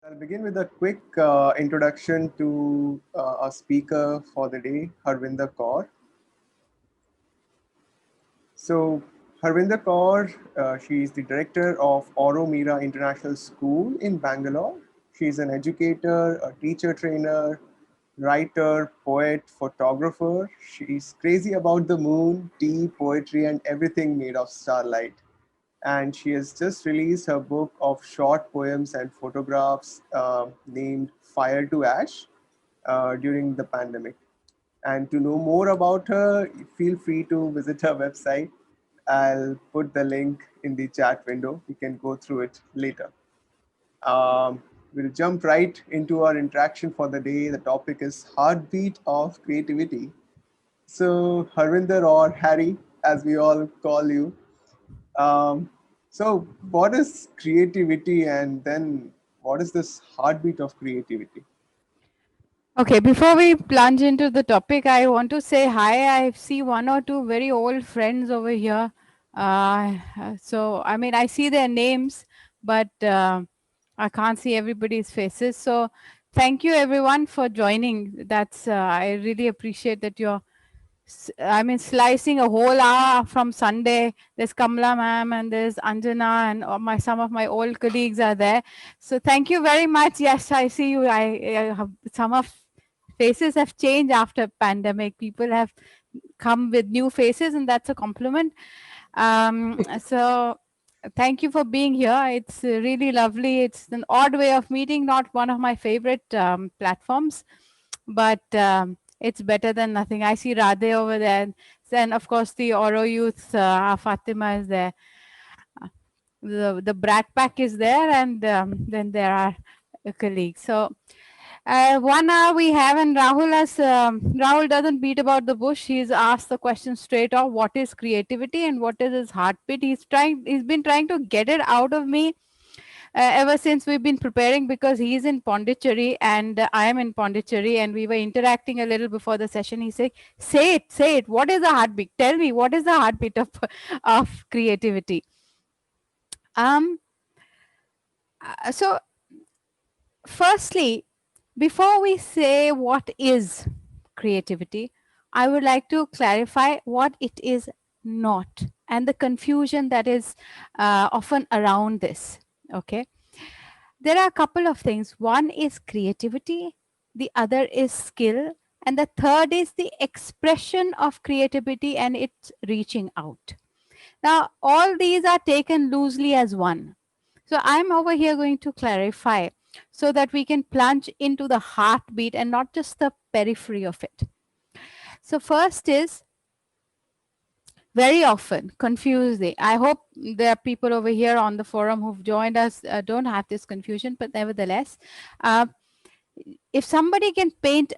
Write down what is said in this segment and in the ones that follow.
I'll begin with a quick introduction to our speaker for the day, Harvinder Kaur. So, Harvinder Kaur, she is the director of Oro Mira International School in Bangalore. She's an educator, a teacher trainer, writer, poet, photographer. She's crazy about the moon, tea, poetry, and everything made of starlight. And she has just released her book of short poems and photographs named Fire to Ash during the pandemic. And to know more about her, feel free to visit her website. I'll put the link in the chat window. You can go through it later. We'll jump right into our interaction for the day. The topic is heartbeat of creativity. So, Harvinder or Harry, as we all call you, um, so what is creativity, and then what is this heartbeat of creativity? Okay, before we plunge into the topic, I want to say hi. I see one or two very old friends over here. I see their names, but I can't see everybody's faces. So, thank you everyone for joining. I really appreciate that slicing a whole hour from Sunday. There's Kamla ma'am and there's Anjana and some of my old colleagues are there. So thank you very much. Yes, I see you. I have some of faces have changed after pandemic. People have come with new faces, and that's a compliment. So thank you for being here. It's really lovely. It's an odd way of meeting, not one of my favorite platforms, but it's better than nothing. I see Radhe over there. Then, of course, the Oro youth, Fatima is there. The Brat Pack is there, and then there are colleagues. So, 1 hour we have, and Rahul doesn't beat about the bush. He's asked the question straight off: what is creativity and what is his heartbeat? He's been trying to get it out of me ever since we've been preparing, because he's in Pondicherry and I am in Pondicherry, and we were interacting a little before the session. He said, say it. What is the heartbeat? Tell me, what is the heartbeat of of creativity?" Um. So, firstly, before we say what is creativity, I would like to clarify what it is not and the confusion that is often around this. Okay. There are a couple of things. One is creativity, the other is skill, and the third is the expression of creativity and it's reaching out. Now, all these are taken loosely as one. So, I'm over here going to clarify so that we can plunge into the heartbeat and not just the periphery of it. So, first is very often confusing. I hope there are people over here on the forum who've joined us don't have this confusion, but nevertheless, uh, if somebody can paint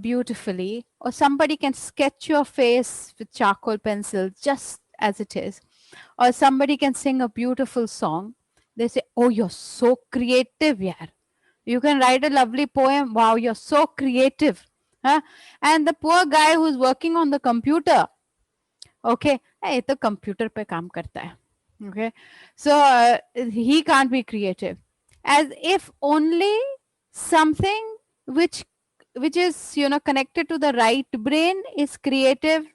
beautifully, or somebody can sketch your face with charcoal pencil just as it is, or somebody can sing a beautiful song, they say, "Oh, you're so creative, yeah. You can write a lovely poem. Wow, you're so creative." Huh? And the poor guy who's working on the computer, okay, hey, the computer pe kaam karta hai. Okay, so he can't be creative, as if only something which which is connected to the right brain is creative,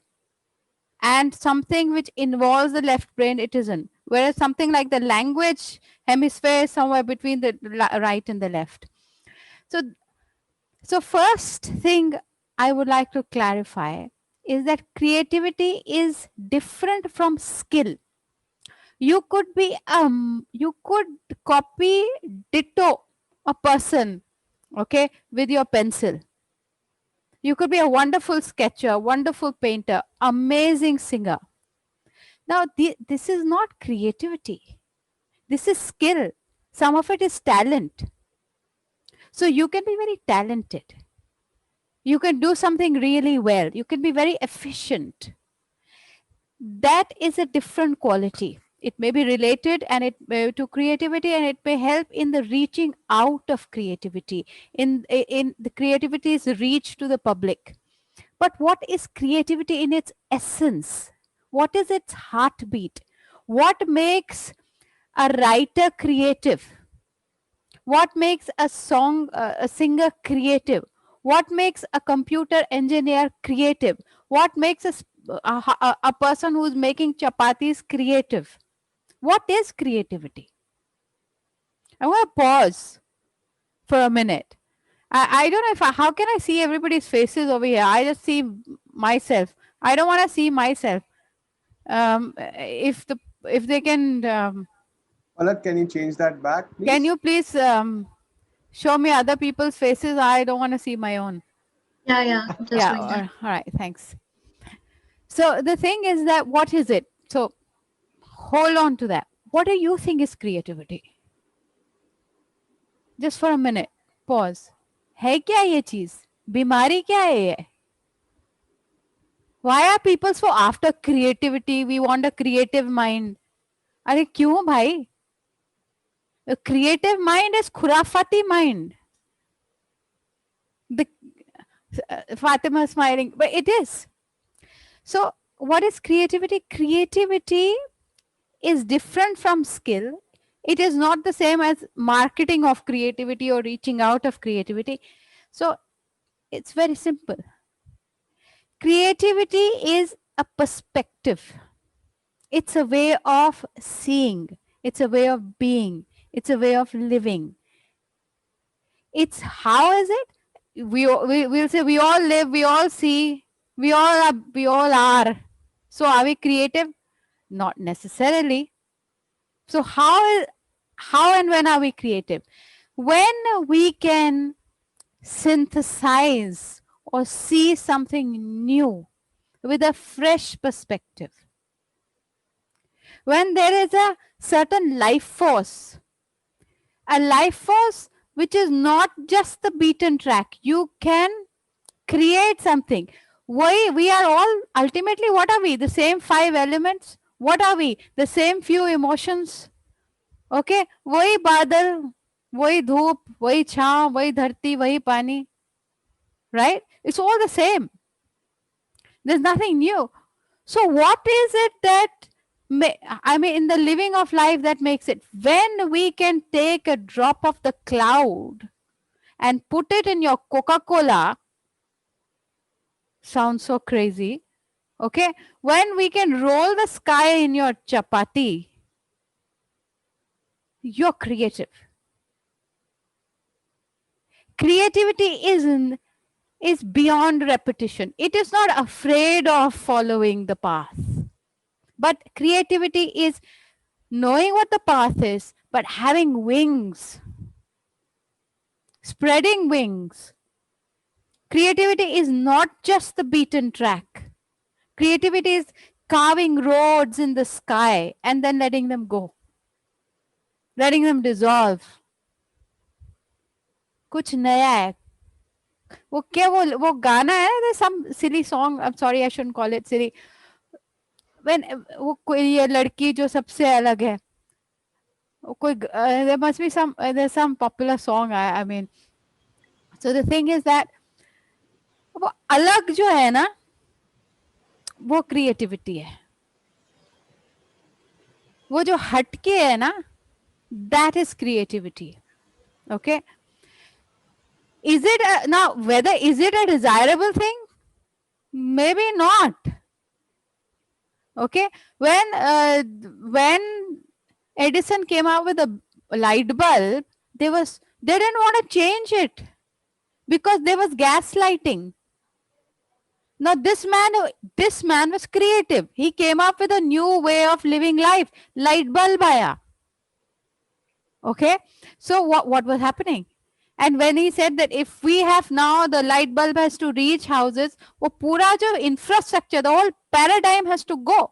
and something which involves the left brain it isn't, whereas something like the language hemisphere is somewhere between the right and the left. So first thing I would like to clarify is that creativity is different from skill. You could copy ditto a person, okay, with your pencil. You could be a wonderful sketcher, wonderful painter, amazing singer. Now, this is not creativity. This is skill. Some of it is talent. So you can be very talented. You can do something really well. You can be very efficient. That is a different quality. It may be related and it to creativity, and it may help in the reaching out of creativity, in the creativity's reach to the public. But what is creativity in its essence? What is its heartbeat? What makes a writer creative? What makes a singer creative? What makes a computer engineer creative? What makes a person who's making chapatis creative? What is creativity? I want to pause for a minute. I don't know if how can I see everybody's faces over here? I just see myself. I don't want to see myself. If they can, Palak, can you change that back, can please? you please show me other people's faces? I don't want to see my own. Yeah, yeah, just Yeah. like that. All right. Thanks. So the thing is that what is it? So hold on to that. What do you think is creativity? Just for a minute. Pause. है क्या ये चीज? बीमारी क्या है ये? Why are people so after creativity? We want a creative mind. अरे क्यों भाई? A creative mind is khurafati mind. The Fatima smiling, but it is. So what is creativity? Creativity is different from skill. It is not the same as marketing of creativity or reaching out of creativity. So it's very simple. Creativity is a perspective. It's a way of seeing. It's a way of being. It's a way of living. It's how is it? We'll say we all live, we all see, we all are. So are we creative? Not necessarily. So how and when are we creative? When we can synthesize or see something new with a fresh perspective. When there is a certain life force, a life force which is not just the beaten track, you can create something. We are all ultimately, what are we? The same five elements. What are we? The same few emotions. Okay, वही बादल, वही धूप, वही छांव, वही धरती, वही पानी. Right? It's all the same. There's nothing new. So what is it that in the living of life that makes it? When we can take a drop of the cloud and put it in your Coca-Cola, sounds so crazy. Okay. When we can roll the sky in your chapati, you're creative. Creativity is beyond repetition. It is not afraid of following the path. But creativity is knowing what the path is, but having wings, spreading wings. Creativity is not just the beaten track. Creativity is carving roads in the sky and then letting them go, letting them dissolve. कुछ नया है. वो क्या वो गाना है? There's some silly song. I'm sorry, I shouldn't call it silly. When वो कोई ये लड़की जो सबसे अलग है. There must be there's some popular song. I mean, so the thing is that वो अलग जो है ना, वो क्रिएटिविटी है. वो जो हटके है ना, that is creativity. Okay. Is it now whether is it a desirable thing? Maybe not. Okay. When Edison came out with a light bulb, they didn't want to change it because there was gaslighting. Now this man was creative. He came up with a new way of living life. Light bulb aaya. Okay. So what was happening? And when he said that if we have now the light bulb has to reach houses, वो पूरा जो infrastructure, the whole paradigm has to go.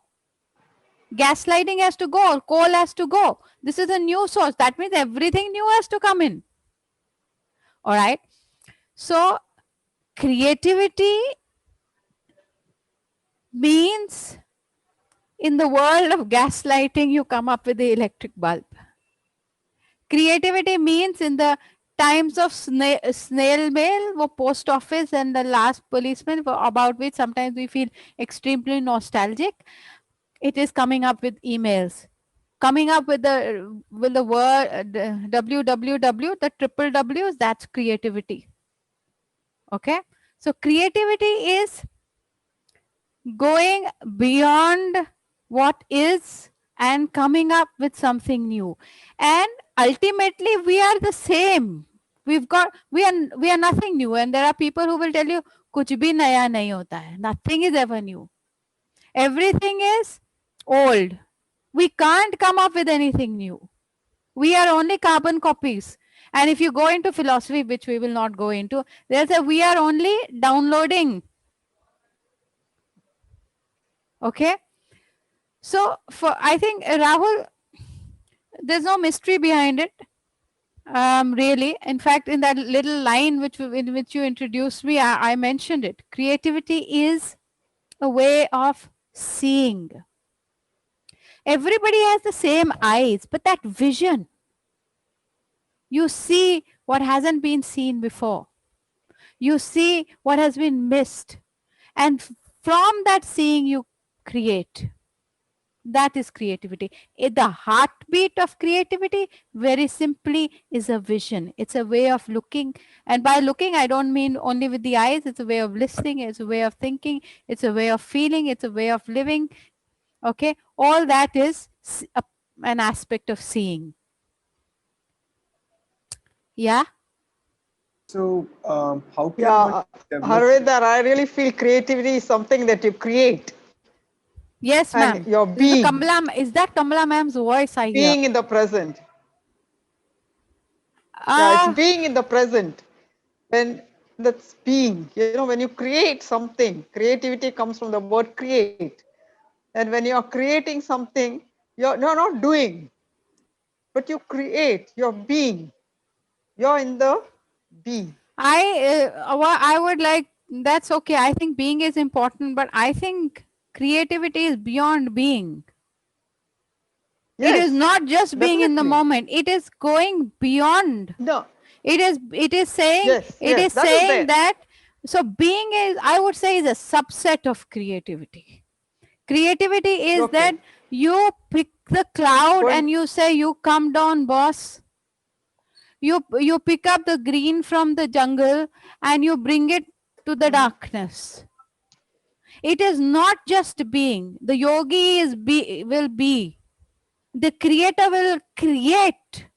Gaslighting has to go, coal has to go. This is a new source. That means everything new has to come in. All right. So creativity means in the world of gaslighting, you come up with the electric bulb. Creativity means in the times of snail mail, wo post office and the last policeman, about which sometimes we feel extremely nostalgic. It is coming up with emails. coming up with the word www, the triple W's, that's creativity. Okay, so creativity is going beyond what is and coming up with something new. And ultimately we are the same. We are nothing new, and there are people who will tell you kuch bhi naya nahi hota hai, nothing is ever new, everything is old. We can't come up with anything new. We are only carbon copies. And if you go into philosophy, which we will not go into, there's a we are only downloading. Okay, so for I think Rahul, there's no mystery behind it, really. In fact, in that little line in which you introduced me, I mentioned it. Creativity is a way of seeing. Everybody has the same eyes, but that vision, you see what hasn't been seen before. You see what has been missed. And from that seeing, you create. That is creativity. The heartbeat of creativity, very simply, is a vision. It's a way of looking. And by looking, I don't mean only with the eyes. It's a way of listening. It's a way of thinking. It's a way of feeling. It's a way of living. Okay. All that is an aspect of seeing. Yeah. So, how can one Yeah, develop? Harvinder, I really feel creativity is something that you create Yes, and ma'am. your This is being, Is that Kamala ma'am's voice I hear? being in the present. Yeah, it's Ah, being in the present. When that's being, when you create something, creativity comes from the word create. And when you're creating something, you're not doing, but you create, you're being. You're in the being. I would like, that's okay. I think being is important, but I think creativity is beyond being. It is Yes, not just being in the definitely. moment. It is going beyond. No, It is saying, yes, yes, that is there. that, so being is, I would say, is a subset of creativity. Creativity is Okay. that you pick the cloud Going, and you say, you come down, boss. You pick up the green from the jungle and you bring it to the darkness. It is not just being. The yogi will be. The creator will create.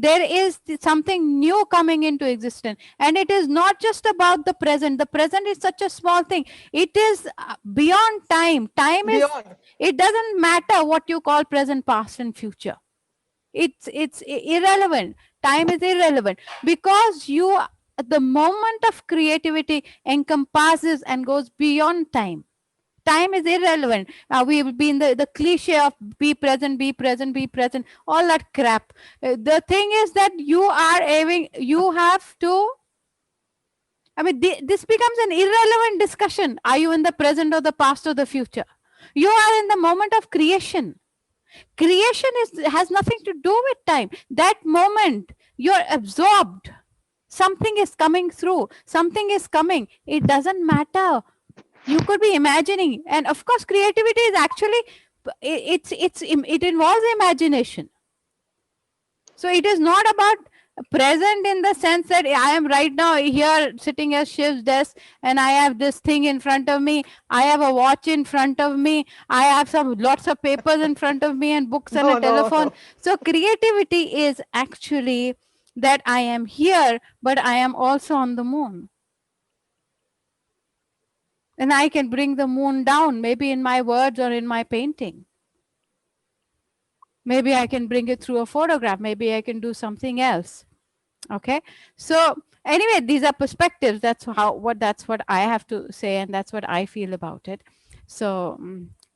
There is something new coming into existence, and it is not just about the present. The present is such a small thing. It is beyond time. Time is, beyond. it doesn't matter what you call present, past, and future. It's irrelevant. Time is irrelevant, because the moment of creativity encompasses and goes beyond time. Time is irrelevant. We will be in the cliche of be present, be present, be present, all that crap. The thing is that you have to, I mean, this becomes an irrelevant discussion. Are you in the present or the past or the future? You are in the moment of creation. Creation has nothing to do with time. That moment, you're absorbed. Something is coming through. Something is coming. It doesn't matter. You could be imagining, and of course, creativity is actually, it involves imagination. So it is not about present in the sense that I am right now here sitting at Shiv's desk and I have this thing in front of me. I have a watch in front of me. I have lots of papers in front of me and books and a No, no, telephone. no. So creativity is actually that I am here, but I am also on the moon. And I can bring the moon down, maybe in my words or in my painting. Maybe I can bring it through a photograph. Maybe I can do something else. Okay. So anyway, these are perspectives. That's what I have to say, and that's what I feel about it. So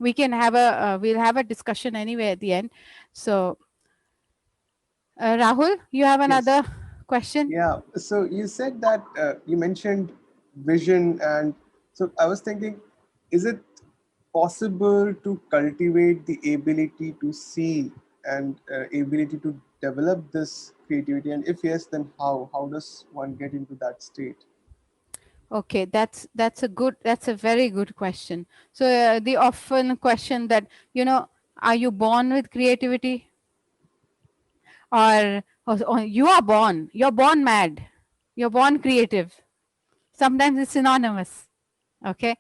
we'll have a discussion anyway at the end. So Rahul, you have Yes. another question? Yeah. So you said that you mentioned vision, and so I was thinking, is it possible to cultivate the ability to see and ability to develop this creativity? And if yes, then how? How does one get into that state? Okay, that's a very good question. So the often question that, Are you born with creativity? Or you're born mad, you're born creative? Sometimes it's synonymous. Okay.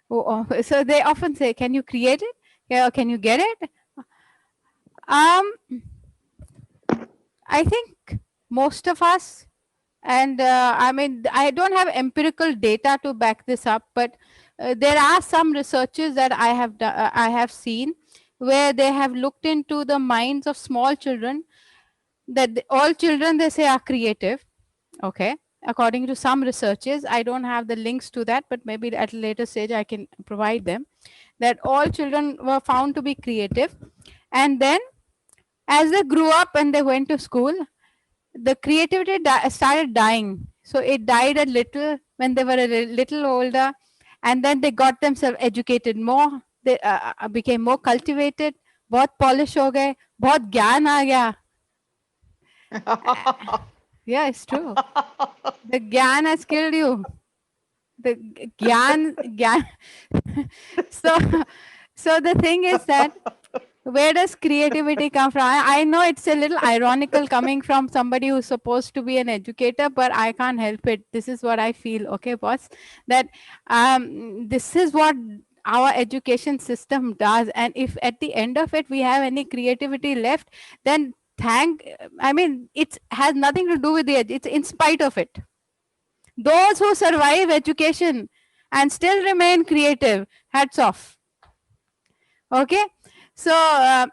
So they often say, can you create it? Yeah, can you get it? Um, I think most of us, and I mean, I don't have empirical data to back this up, but there are some researches that I have seen where they have looked into the minds of small children, that all children, they say, are creative. Okay. According to some researches, I don't have the links to that, but maybe at a later stage I can provide them, that all children were found to be creative. And then as they grew up and they went to school, the creativity started dying. So it died a little when they were a little older, and then they got themselves educated more. They became more cultivated. बहुत polish हो गए, बहुत ज्ञान आ गया. Yeah, it's true. The gyan has killed you. The gyan. so, so the thing is that where does creativity come from? I know it's a little ironical coming from somebody who's supposed to be an educator, but I can't help it. This is what I feel. Okay, boss, that this is what our education system does. And if at the end of it we have any creativity left, then I mean, it has nothing to do with it's in spite of it. Those who survive education and still remain creative, hats off. Okay. So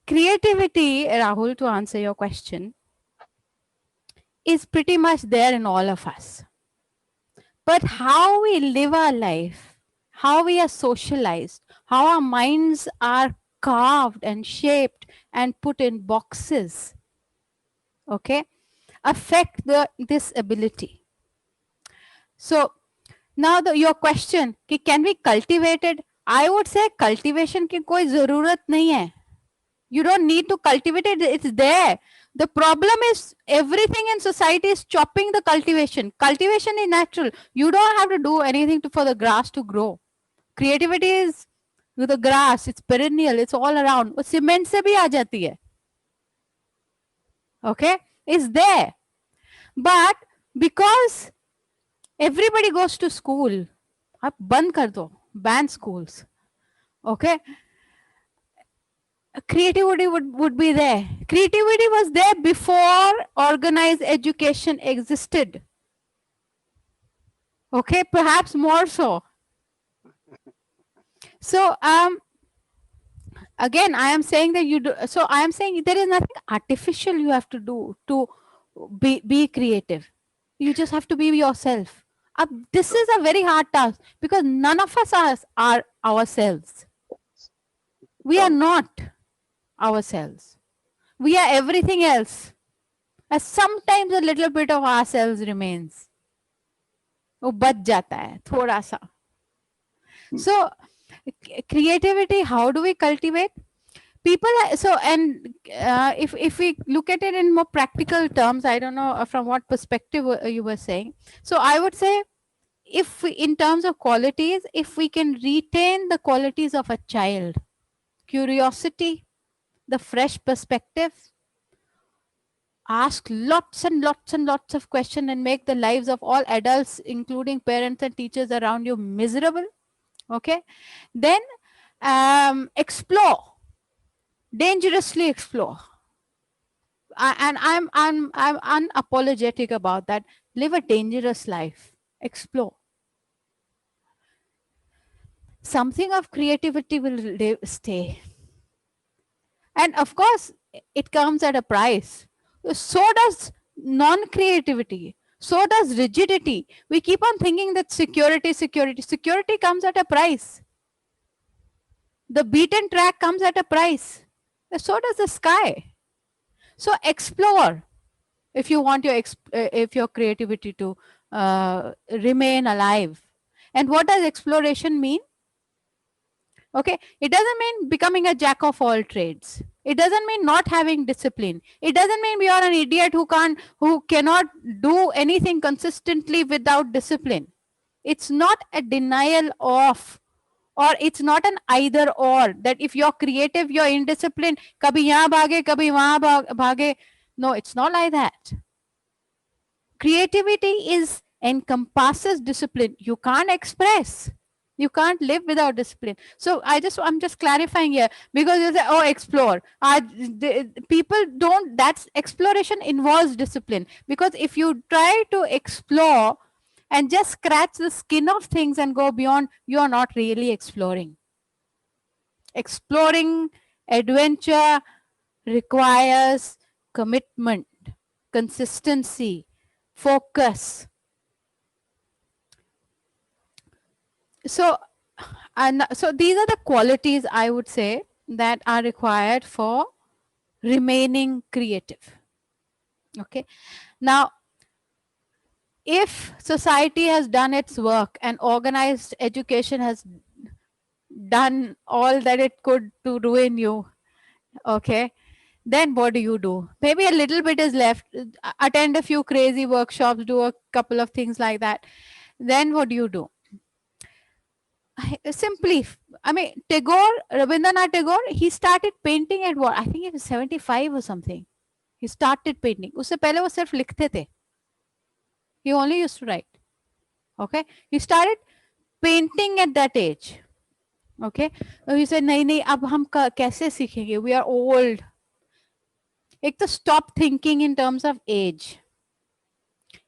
creativity, Rahul, to answer your question, is pretty much there in all of us. But how we live our life, how we are socialized, how our minds are carved and shaped and put in boxes, okay, affect this ability. So now your question, can we cultivate it? I would say cultivation की कोई ज़रूरत नहीं है. You don't need to cultivate it. It's there. The problem is everything in society is chopping the cultivation. Cultivation is natural. You don't have to do anything for the grass to grow. Creativity is with the grass. It's perennial. It's all around. वो cement से भी आ जाती है. Okay, it's there. But because everybody goes to school, आप बंद कर दो. Ban schools. Okay. Creativity would be there. Creativity was there before organized education existed. Okay, perhaps more so. So again, I am saying that you do. So I am saying there is nothing artificial you have to do to be creative. You just have to be yourself. This is a very hard task because none of us are ourselves. We are not ourselves. We are everything else. As sometimes a little bit of ourselves remains. वो बच जाता है थोड़ा सा. So creativity, how do we cultivate? People so, and if we look at it in more practical terms, I don't know from what perspective you were saying. So I would say, if we, in terms of qualities, if we can retain the qualities of a child, curiosity, the fresh perspective, ask lots and lots and lots of questions and make the lives of all adults, including parents and teachers around you, miserable. Okay. Then explore, dangerously explore. And I'm unapologetic about that. Live a dangerous life. Explore. Something of creativity will stay. And of course, it comes at a price. So does non-creativity. So does rigidity. We keep on thinking that security comes at a price. The beaten track comes at a price. So does the sky. So explore if you want your creativity to remain alive. And what does exploration mean? Okay, it doesn't mean becoming a jack of all trades. It doesn't mean not having discipline. It doesn't mean we are an idiot who cannot do anything consistently without discipline. It's not a denial of or it's not an either or, that if you're creative you're indisciplined, kabhi yahan bhage kabhi wahan bhage. No, it's not like that. Creativity is encompasses discipline. You can't express, you can't live without discipline. So I'm just clarifying here, because you say, oh, explore. People don't, that's exploration involves discipline, because if you try to explore and just scratch the skin of things and go beyond, you are not really exploring. Exploring adventure requires commitment, consistency, focus. So, and so these are the qualities I would say that are required for remaining creative. Okay. Now, if society has done its work and organized education has done all that it could to ruin you, okay, then what do? Maybe a little bit is left. Attend a few crazy workshops, do a couple of things like that. Then what do? Simply, I mean, Tagore, Rabindranath Tagore, he started painting at what? I think it was 75 or something. He started painting. उससे पहले वो सिर्फ लिखते थे. He only used to write. Okay. He started painting at that age. Okay. So he said, नहीं नहीं अब हम कैसे सीखेंगे? We are old. एक तो stop thinking in terms of age.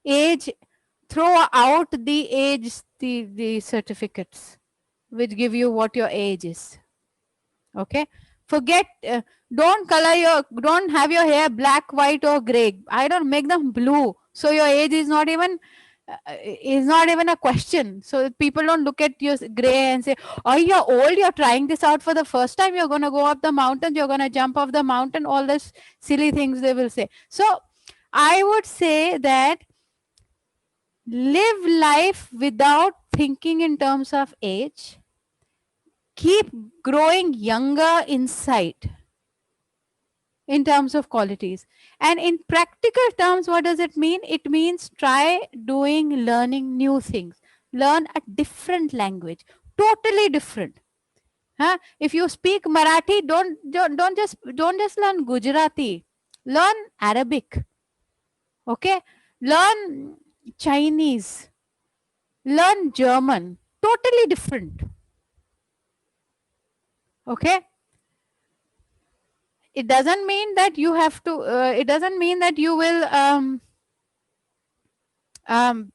Age, throw out the age, the certificates which give you what your age is. Okay. Forget, don't have your hair black, white or gray. I don't make them blue. So your age is not even a question. So people don't look at your gray and say, oh, you're old, you're trying this out for the first time, you're going to go up the mountain, you're going to jump off the mountain, all this silly things they will say. So I would say that live life without thinking in terms of age. Keep growing younger inside in terms of qualities. And in practical terms, what does it mean? It means try learning new things. Learn a different language, totally different. Huh? If you speak Marathi, don't just learn Gujarati. Learn Arabic. Okay? Learn Chinese. Learn German. Totally different. Okay? It doesn't mean that you have to, it doesn't mean that you will,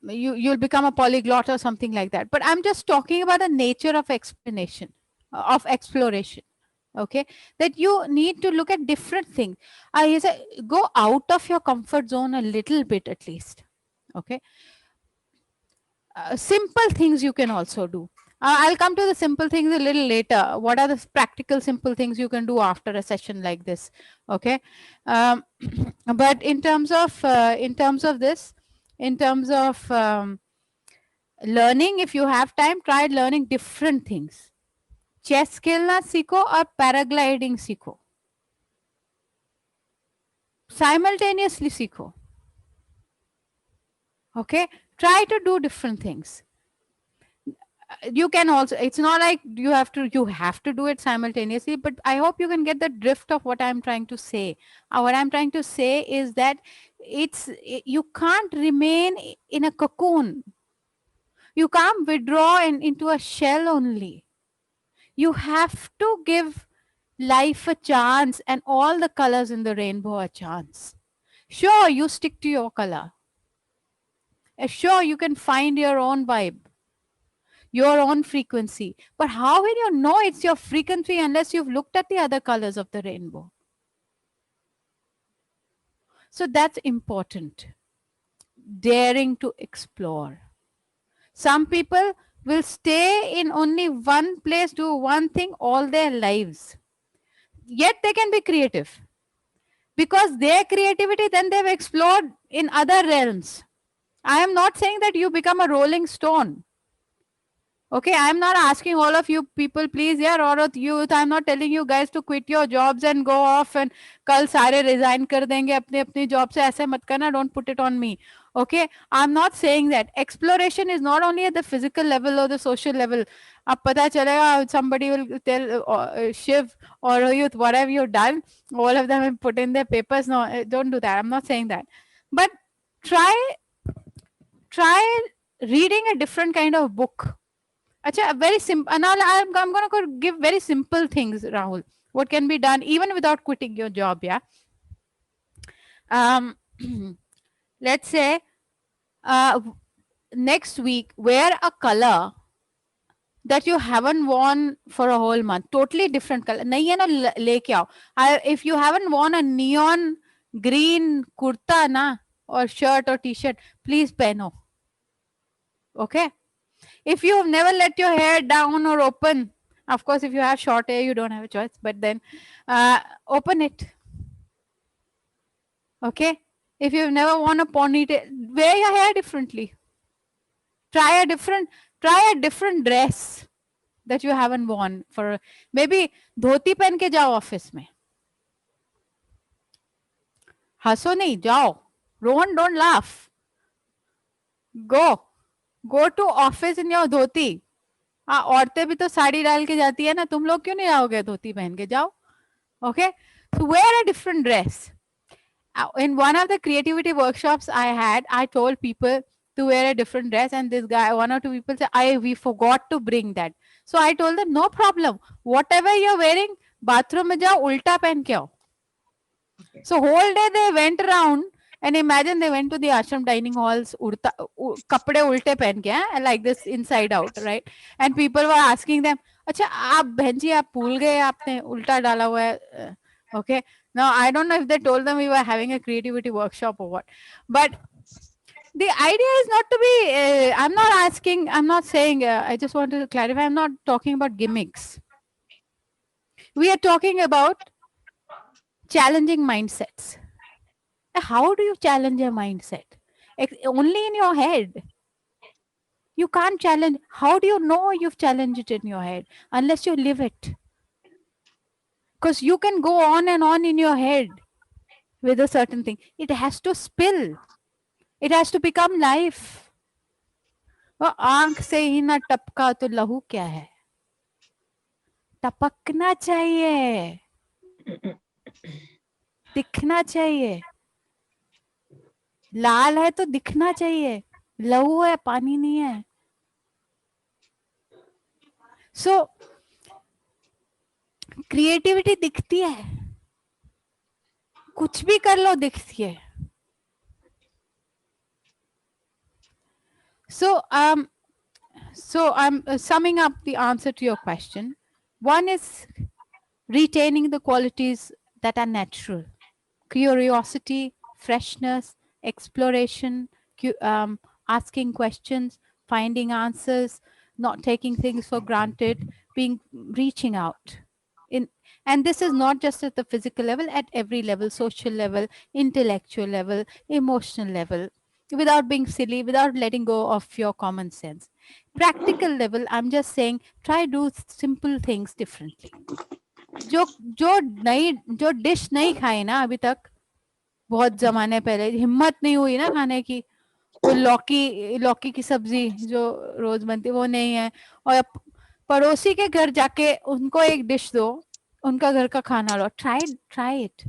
you'll become a polyglot or something like that. But I'm just talking about the nature of explanation, of exploration. Okay, that you need to look at different things. I say go out of your comfort zone a little bit at least. Okay, simple things you can also do. I'll come to the simple things a little later. What are the practical simple things you can do after a session like this? Okay, but in terms of this, in terms of learning, if you have time, try learning different things. Chess खेलना सीखो और paragliding सीखो, simultaneously सीखो. Okay, try to do different things. You can also, it's not like you have to do it simultaneously, but I hope you can get the drift of what I'm trying to say. What I'm trying to say is that you can't remain in a cocoon. You can't withdraw into a shell only. You have to give life a chance and all the colors in the rainbow a chance. Sure, you stick to your color. Sure, you can find your own vibe, your own frequency. But how will you know it's your frequency unless you've looked at the other colors of the rainbow? So that's important. Daring to explore. Some people will stay in only one place, do one thing all their lives. Yet they can be creative. Because their creativity, then they've explored in other realms. I am not saying that you become a rolling stone. Okay, I'm not asking all of you people, please, yeah, or youth, I'm not telling you guys to quit your jobs and go off and kal sare resign kar denge apne job se, aise mat karna, don't put it on me. Okay, I'm not saying that exploration is not only at the physical level or the social level. Ab pata chalega, somebody will tell Shiv or Rohit, what have you done? All of them have put in their papers. No, don't do that. I'm not saying that. But try reading a different kind of book. Acha, very simple. And I'm going to give very simple things, Rahul. What can be done even without quitting your job? Yeah. Um, let's say next week, wear a color that you haven't worn for a whole month. Totally different color. Nahi hai na, leke aao. If you haven't worn a neon green kurta na or shirt or t-shirt, please pehno. Okay. If you've never let your hair down or open, of course, if you have short hair, you don't have a choice, but then open it. Okay. If you've never worn a ponytail, wear your hair differently. Try a different dress that you haven't worn for. Maybe dhoti पहन के जाओ office में. हंसो नहीं, जाओ. Don't laugh. Go to office in your dhoti. हाँ, औरतें भी तो साड़ी डाल के जाती है ना, तुम लोग क्यों नहीं आओगे धोती पहन के? जाओ. Okay, so wear a different dress. In one of the creativity workshops I had, I told people to wear a different dress, and this guy, one or two people said, we forgot to bring that. So I told them, no problem. Whatever you're wearing, bathroom mein jao, ulta pehan ke aao. So whole day they went around, and imagine they went to the ashram dining halls, kapde ulte pehan ke, like this inside out, right? And people were asking them, "Acha, aap बहन जी आप भूल गए आपने उल्टा डाला हुआ है." Okay. Now I don't know if they told them we were having a creativity workshop or what, but the idea is not to be. I'm not asking. I'm not saying. I just want to clarify. I'm not talking about gimmicks. We are talking about challenging mindsets. How do you challenge a mindset? Only in your head. You can't challenge. How do you know you've challenged it in your head? Unless you live it. Because you can go on and on in your head with a certain thing. It has to spill. It has to become life. वो आंख से ही ना टपका तो लहू क्या है? टपकना चाहिए, दिखना चाहिए. लाल है तो दिखना चाहिए. लहू है, पानी नहीं है. So क्रिएटिविटी दिखती है, कुछ भी कर लो दिखती है. So I'm summing up the answer to your question. One is retaining the qualities that are natural: curiosity, freshness, exploration, asking questions, finding answers, not taking things for granted, reaching out. And this is not just at the physical level, at every level: social level, intellectual level, emotional level, without being silly, without letting go of your common sense. Practical level, I'm just saying, try do simple things differently. जो dish नहीं खाई ना अभी तक, बहुत जमाने पहले हिम्मत नहीं हुई ना खाने की, वो लौकी की सब्जी जो रोज बनती वो नहीं है, और पड़ोसी के घर जाके उनको एक डिश दो, उनका घर का खाना लो. Try it.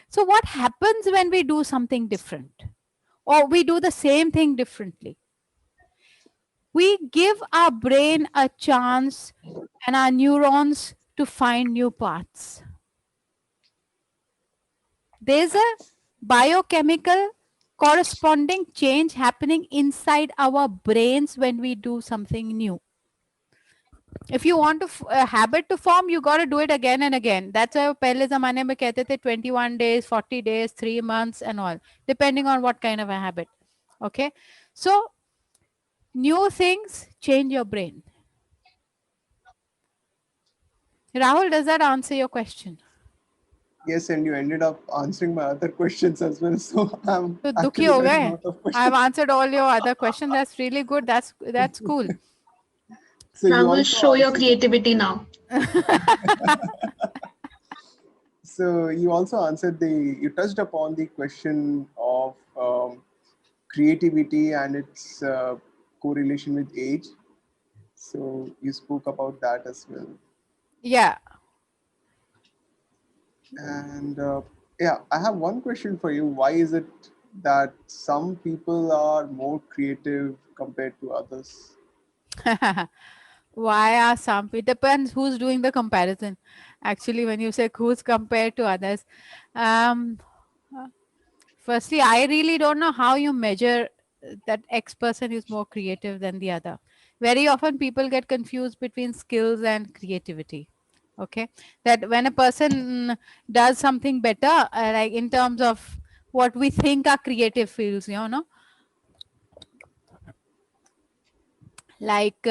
So what happens when we do something different, or we do the same thing differently? We give our brain a chance and our neurons to find new paths. There's a biochemical corresponding change happening inside our brains when we do something new. If you want a habit to form, you got to do it again and again. That's why pehle zamane mein kehte the 21 days, 40 days, 3 months and all, depending on what kind of a habit. Okay. So new things change your brain. Rahul, does that answer your question? Yes, and you ended up answering my other questions as well. So I'm So actually dukhi ho running gaye. out of questions. I've answered all your other questions. That's really good. That's cool. So you Rahul, also show your answered- creativity now. So you also answered you touched upon the question of creativity and its correlation with age. So you spoke about that as well. Yeah. And yeah, I have one question for you. Why is it that some people are more creative compared to others? Why are some? It depends who's doing the comparison. Actually, when you say who's compared to others, um, firstly, I really don't know how you measure that X person is more creative than the other. Very often, people get confused between skills and creativity. Okay, that when a person does something better, like in terms of what we think are creative fields, like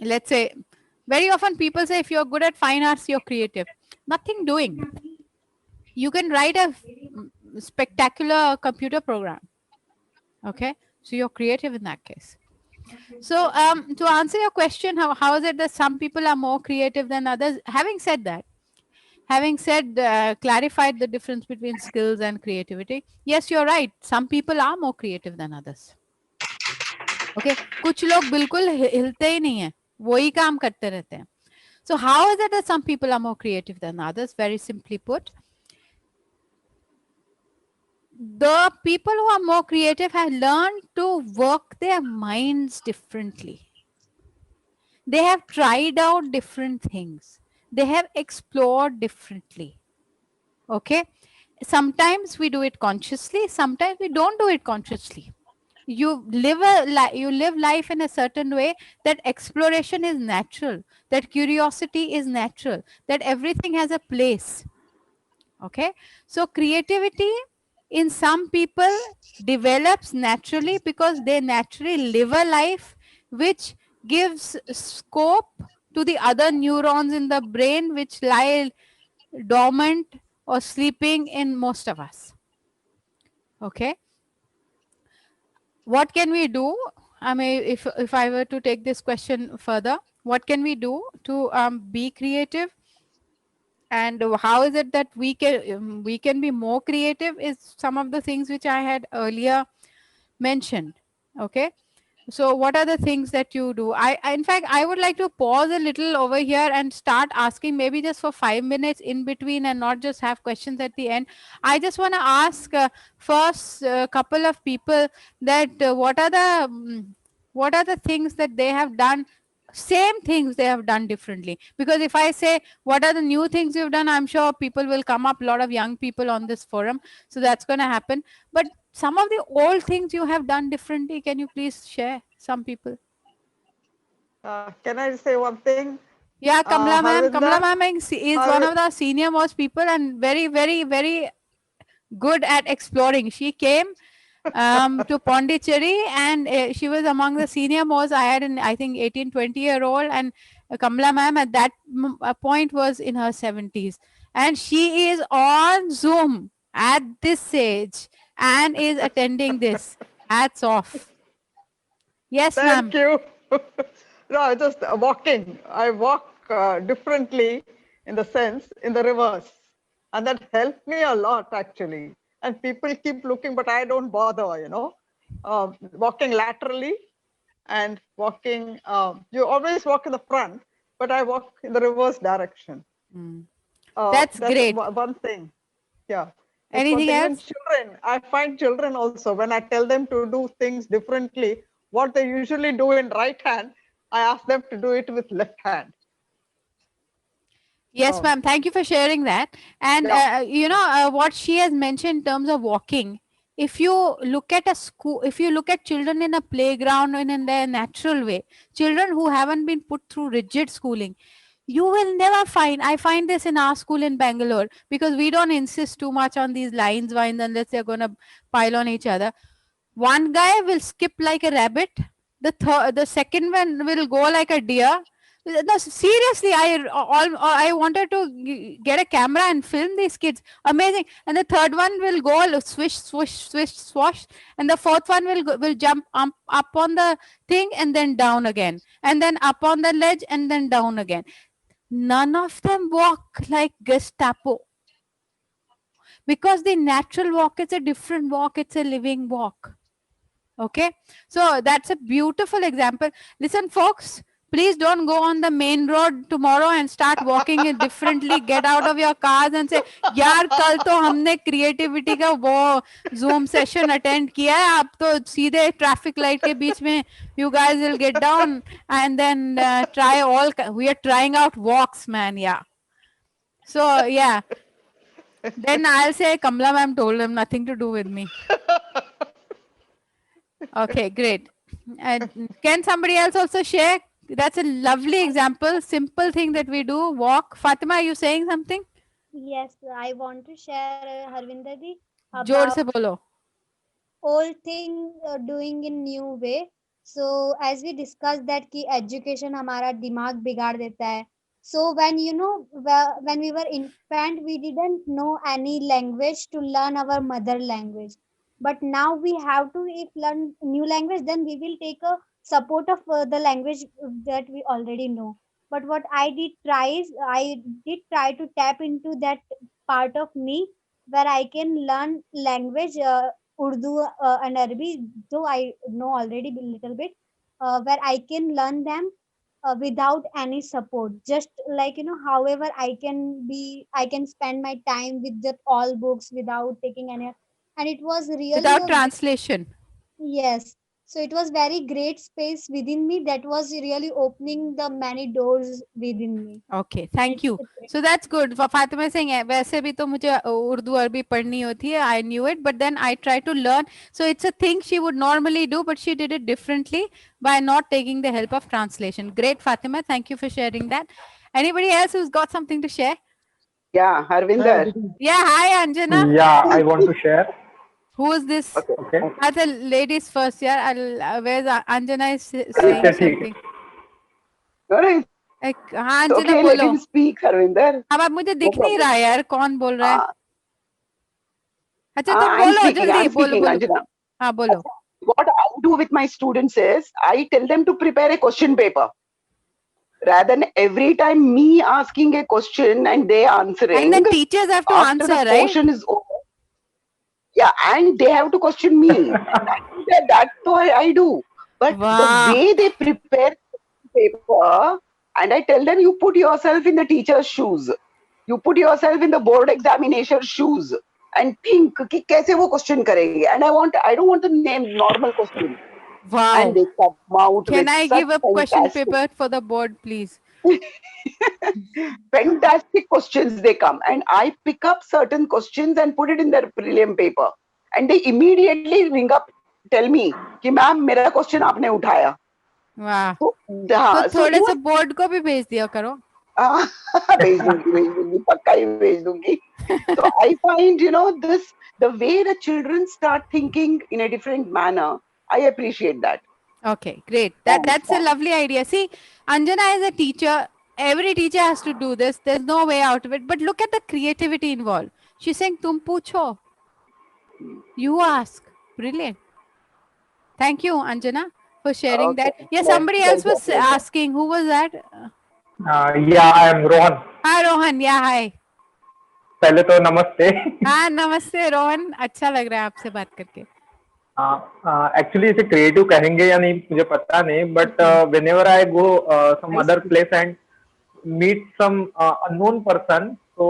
let's say, very often people say if you're good at fine arts, you're creative. Nothing doing. You can write a spectacular computer program. Okay, so you're creative in that case. So to answer your question, how is it that some people are more creative than others? Having said clarified the difference between skills and creativity, yes, you're right, some people are more creative than others. Okay, कुछ लोग बिल्कुल हिलते ही नहीं है, वही काम करते रहते हैं. So how is it that some people are more creative than others? Very simply put, the people who are more creative have learned to work their minds differently. They have tried out different things. They have explored differently. Okay. Sometimes we do it consciously, sometimes we don't do it consciously. You live life in a certain way that exploration is natural, that curiosity is natural, that everything has a place. Okay, so creativity in some people develops naturally because they naturally live a life which gives scope to the other neurons in the brain which lie dormant or sleeping in most of us. Okay, what can we do? I mean, if I were to take this question further, what can we do to be creative? And how is it that we can be more creative is some of the things which I had earlier mentioned. Okay, so what are the things that you do? In fact, I would like to pause a little over here and start asking, maybe just for 5 minutes in between and not just have questions at the end. I just want to ask first a couple of people that what are the things that they have done, same things they have done differently. Because if I say what are the new things you've done, I'm sure people will come up, a lot of young people on this forum, so that's going to happen. But some of the old things you have done differently, can you please share? Some people. Can I say one thing? Yeah, Kamla ma'am. Kamla Harvinder, ma'am is one Harvi- of the senior most people and very, very, very good at exploring. She came to Pondicherry and she was among the senior most. I had an, I think, 18, 20-year-old, and Kamla ma'am at that point was in her 70s. And she is on Zoom at this age and is attending this. Hats off. Yes, Thank ma'am. you. No, just walking. I walk differently in the sense, in the reverse. And that helped me a lot, actually. And people keep looking, but I don't bother. Walking laterally and walking, you always walk in the front, but I walk in the reverse direction. Mm. That's That's great. one thing. Yeah. That's one Anything thing. Even else? children, I find children also, when I tell them to do things differently, what they usually do in right hand, I ask them to do it with left hand. Yes, Oh, ma'am. Thank you for sharing that. And yeah. what she has mentioned in terms of walking. If you look at a school, if you look at children in a playground and in their natural way, children who haven't been put through rigid schooling, you will never find. I find this in our school in Bangalore because we don't insist too much on these lines, vines, unless they're going to pile on each other. One guy will skip like a rabbit. The second one will go like a deer. No, seriously, I wanted to get a camera and film these kids. Amazing. And the third one will go swish, swish, swish, swash, and the fourth one will jump up on the thing and then down again, and then up on the ledge and then down again. None of them walk like Gestapo because the natural walk is a different walk. It's a living walk. Okay, so that's a beautiful example. Listen, folks, please don't go on the main road tomorrow and start walking it differently. Get out of your cars and say, यार कल तो हमने creativity का वो Zoom session attend किया है, आप तो सीधे traffic light के बीच में you guys will get down and then try all. We are trying out walks, man. Yeah. So yeah, then I'll say Kamala ma'am told him, nothing to do with me. Okay, great. Can somebody else also share? That's a lovely example. Simple thing that we do. Walk. Fatima, are you saying something? Yes, I want to share, Harvinder ji, जोर about से बोलो. old thing doing in new way. So as we discussed that कि education हमारा दिमाग बिगाड़ देता है. So when when we were infant, we didn't know any language to learn our mother language. But now we have to, if learn new language, then we will take a support of the language that we already know. But what I did try is I did try to tap into that part of me where I can learn language. Urdu and Arabic, though I know already a little bit, where I can learn them without any support. Just like however I can spend my time with the all books without taking any. And it was really Without translation. yes. So it was very great space within me that was really opening the many doors within me. Okay, thank you. It's a great- So that's good. Fatima is saying, वैसे भी तो मुझे उर्दू अरबी पढ़नी होती है. I knew it, but then I try to learn. So it's a thing she would normally do, but she did it differently by not taking the help of translation. Great, Fatima. Thank you for sharing that. Anybody else who's got something to share? Yeah, Harvinder. Yeah, hi, Anjana. Yeah, I want to share. Who is this? Okay. The ladies first, yeah. Where's Anjana is saying ठीक है. something. No, no, हाँ it's Anjana okay, let बोलो. him speak, Harvinder. अब आप मुझे दिख नहीं रहा यार कौन बोल रहा है. अच्छा तुम I'm बोलो speaking, जल्दी I'm बोलो speaking, बोलो. Anjana. हाँ बोलो. What I do with my students is, I tell them to prepare a question paper. Rather than every time me asking a question and they answering. And then teachers have to after answer, the right? portion is over. Yeah, and they have to question me. That's what I do. But Wow. the way they prepare paper, and I tell them, you put yourself in the teacher's shoes. You put yourself in the board examinator's shoes and think कि कैसे वो question करेंगे. And I don't want to name normal question. Wow. And they come out Can with I such give a question fantastic, paper for the board, please? fantastic questions they come. And I pick up certain questions and put it in their prelim paper. And they immediately ring up, tell me कि ma'am मेरा question आपने उठाया. वाह. तो तो थोड़े से board को भी भेज दिया करो. भेज दूंगी पक्का ही भेज दूंगी. So I find this, the way the children start thinking in a different manner, I appreciate that. Okay, great. That's a lovely idea. See, Anjana is a teacher. Every teacher has to do this. There's no way out of it. But look at the creativity involved. She's saying, "Tum pucho." You ask. Brilliant. Thank you, Anjana, for sharing that. Yeah, somebody else was asking. Who was that? Yeah, I am Rohan. Hi, Rohan. Yeah, hi. पहले तो नमस्ते. हाँ नमस्ते रोहन. अच्छा लग रहा है आपसे बात करके. Actually इसे creative कहेंगे या नहीं मुझे पता नहीं, but whenever I go some other place and meet some unknown person, तो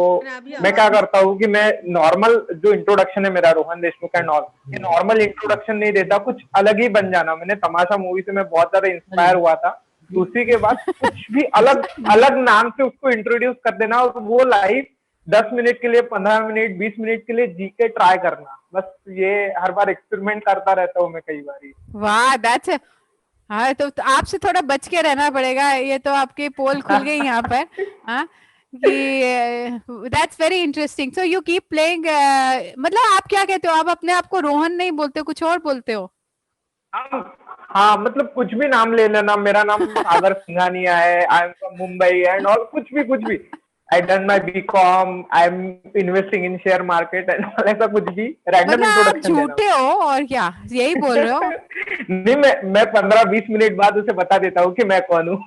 मैं क्या करता हूँ कि मैं नॉर्मल जो इंट्रोडक्शन है मेरा रोहन देशमुख एंड ऑल, ये नॉर्मल इंट्रोडक्शन नहीं देता, कुछ अलग ही बन जाना. मैंने तमाशा मूवी से मैं बहुत ज्यादा इंस्पायर हुआ था. उसी के बाद कुछ भी अलग अलग नाम से उसको इंट्रोड्यूस कर देना और वो लाइव 10 मिनट के लिए, 15 मिनट, 20 मिनट के लिए जी के ट्राई करना. बस ये हर बार एक्सपेरिमेंट करता रहता हूँ मैं कई बार. वाह दैट्स. हाँ तो आपसे थोड़ा बच के रहना पड़ेगा. ये तो आपके पोल खुल गई यहाँ पर. हाँ कि that's very interesting. So you keep playing. मतलब आप क्या कहते हो, आप अपने आप को रोहन नहीं बोलते, कुछ और बोलते हो? हाँ मतलब कुछ भी नाम ले लेना. मेरा नाम सागर सिंघानिया है. I am from Mumbai and all. कुछ भी. I done my BCom. I'm investing in share market and ऐसा कुछ भी रैंडम इंट्रोडक्शन देना. झूठे हो और क्या यही बोल रहे हो? नहीं मैं 15-20 मिनट बाद उसे बता देता हूँ कि मैं कौन हूँ.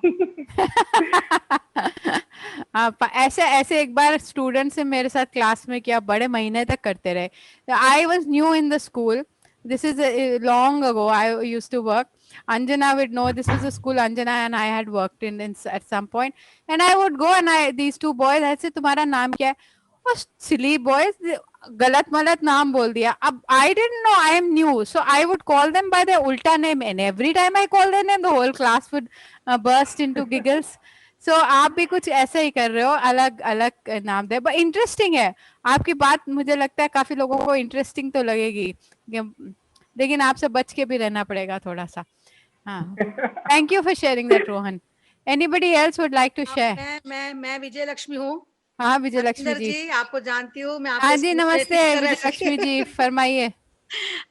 ऐसे एक बार स्टूडेंट से मेरे साथ क्लास में किया, बड़े महीने तक करते रहे. I was new in the school. This is long ago. I used to work. Anjana would know this was a school Anjana and I had worked in at some point. And I would go and these two boys, I said, तुम्हारा नाम क्या है? Oh, silly boys, गलत मलत नाम बोल दिया. अब I didn't know, I am new. So I would call them by their ulta name. And every time I call their name, the whole class would burst into giggles. So आप भी कुछ ऐसा ही कर रहे हो, अलग अलग नाम दे. But interesting है. आपकी बात मुझे लगता है काफी लोगों को इंटरेस्टिंग तो लगेगी, लेकिन आपसे बच के भी रहना पड़ेगा थोड़ा सा. हाँ, thank you for sharing that Rohan. Anybody else would like to share? मैं विजय लक्ष्मी हूँ. हाँ विजय लक्ष्मी जी, आपको जानती हूँ मैं. हाँ जी नमस्ते विजय लक्ष्मी जी, फरमाइए.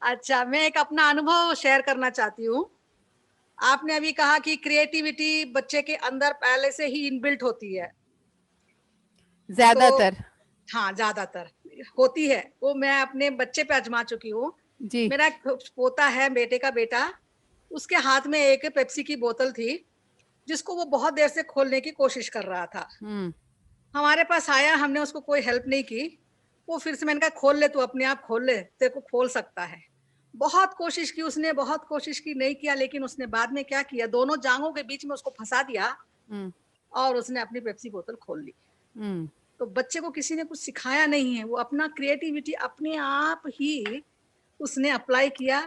अच्छा, मैं एक अपना अनुभव शेयर करना चाहती हूँ. आपने अभी कहा कि क्रिएटिविटी बच्चे के अंदर पहले से ही इनबिल्ट होती है. ज्यादातर हाँ, ज्यादातर होती है. वो मैं अपने बच्चे पे आजमा चुकी हूँ. मेरा पोता है, बेटे का बेटा, उसके हाथ में एक पेप्सी की बोतल थी जिसको वो बहुत देर से खोलने की कोशिश कर रहा था. हमारे पास आया, हमने उसको कोई हेल्प नहीं की. वो फिर से मैंने कहा खोल ले, तू अपने आप खोल ले, तेरे को खोल सकता है. बहुत कोशिश की उसने, बहुत कोशिश की, नहीं किया. लेकिन उसने बाद में क्या किया, दोनों जांघों के बीच में उसको फंसा दिया और उसने अपनी पेप्सी बोतल खोल ली. तो बच्चे को किसी ने कुछ सिखाया नहीं है, वो अपना क्रिएटिविटी अपने आप ही उसने अप्लाई किया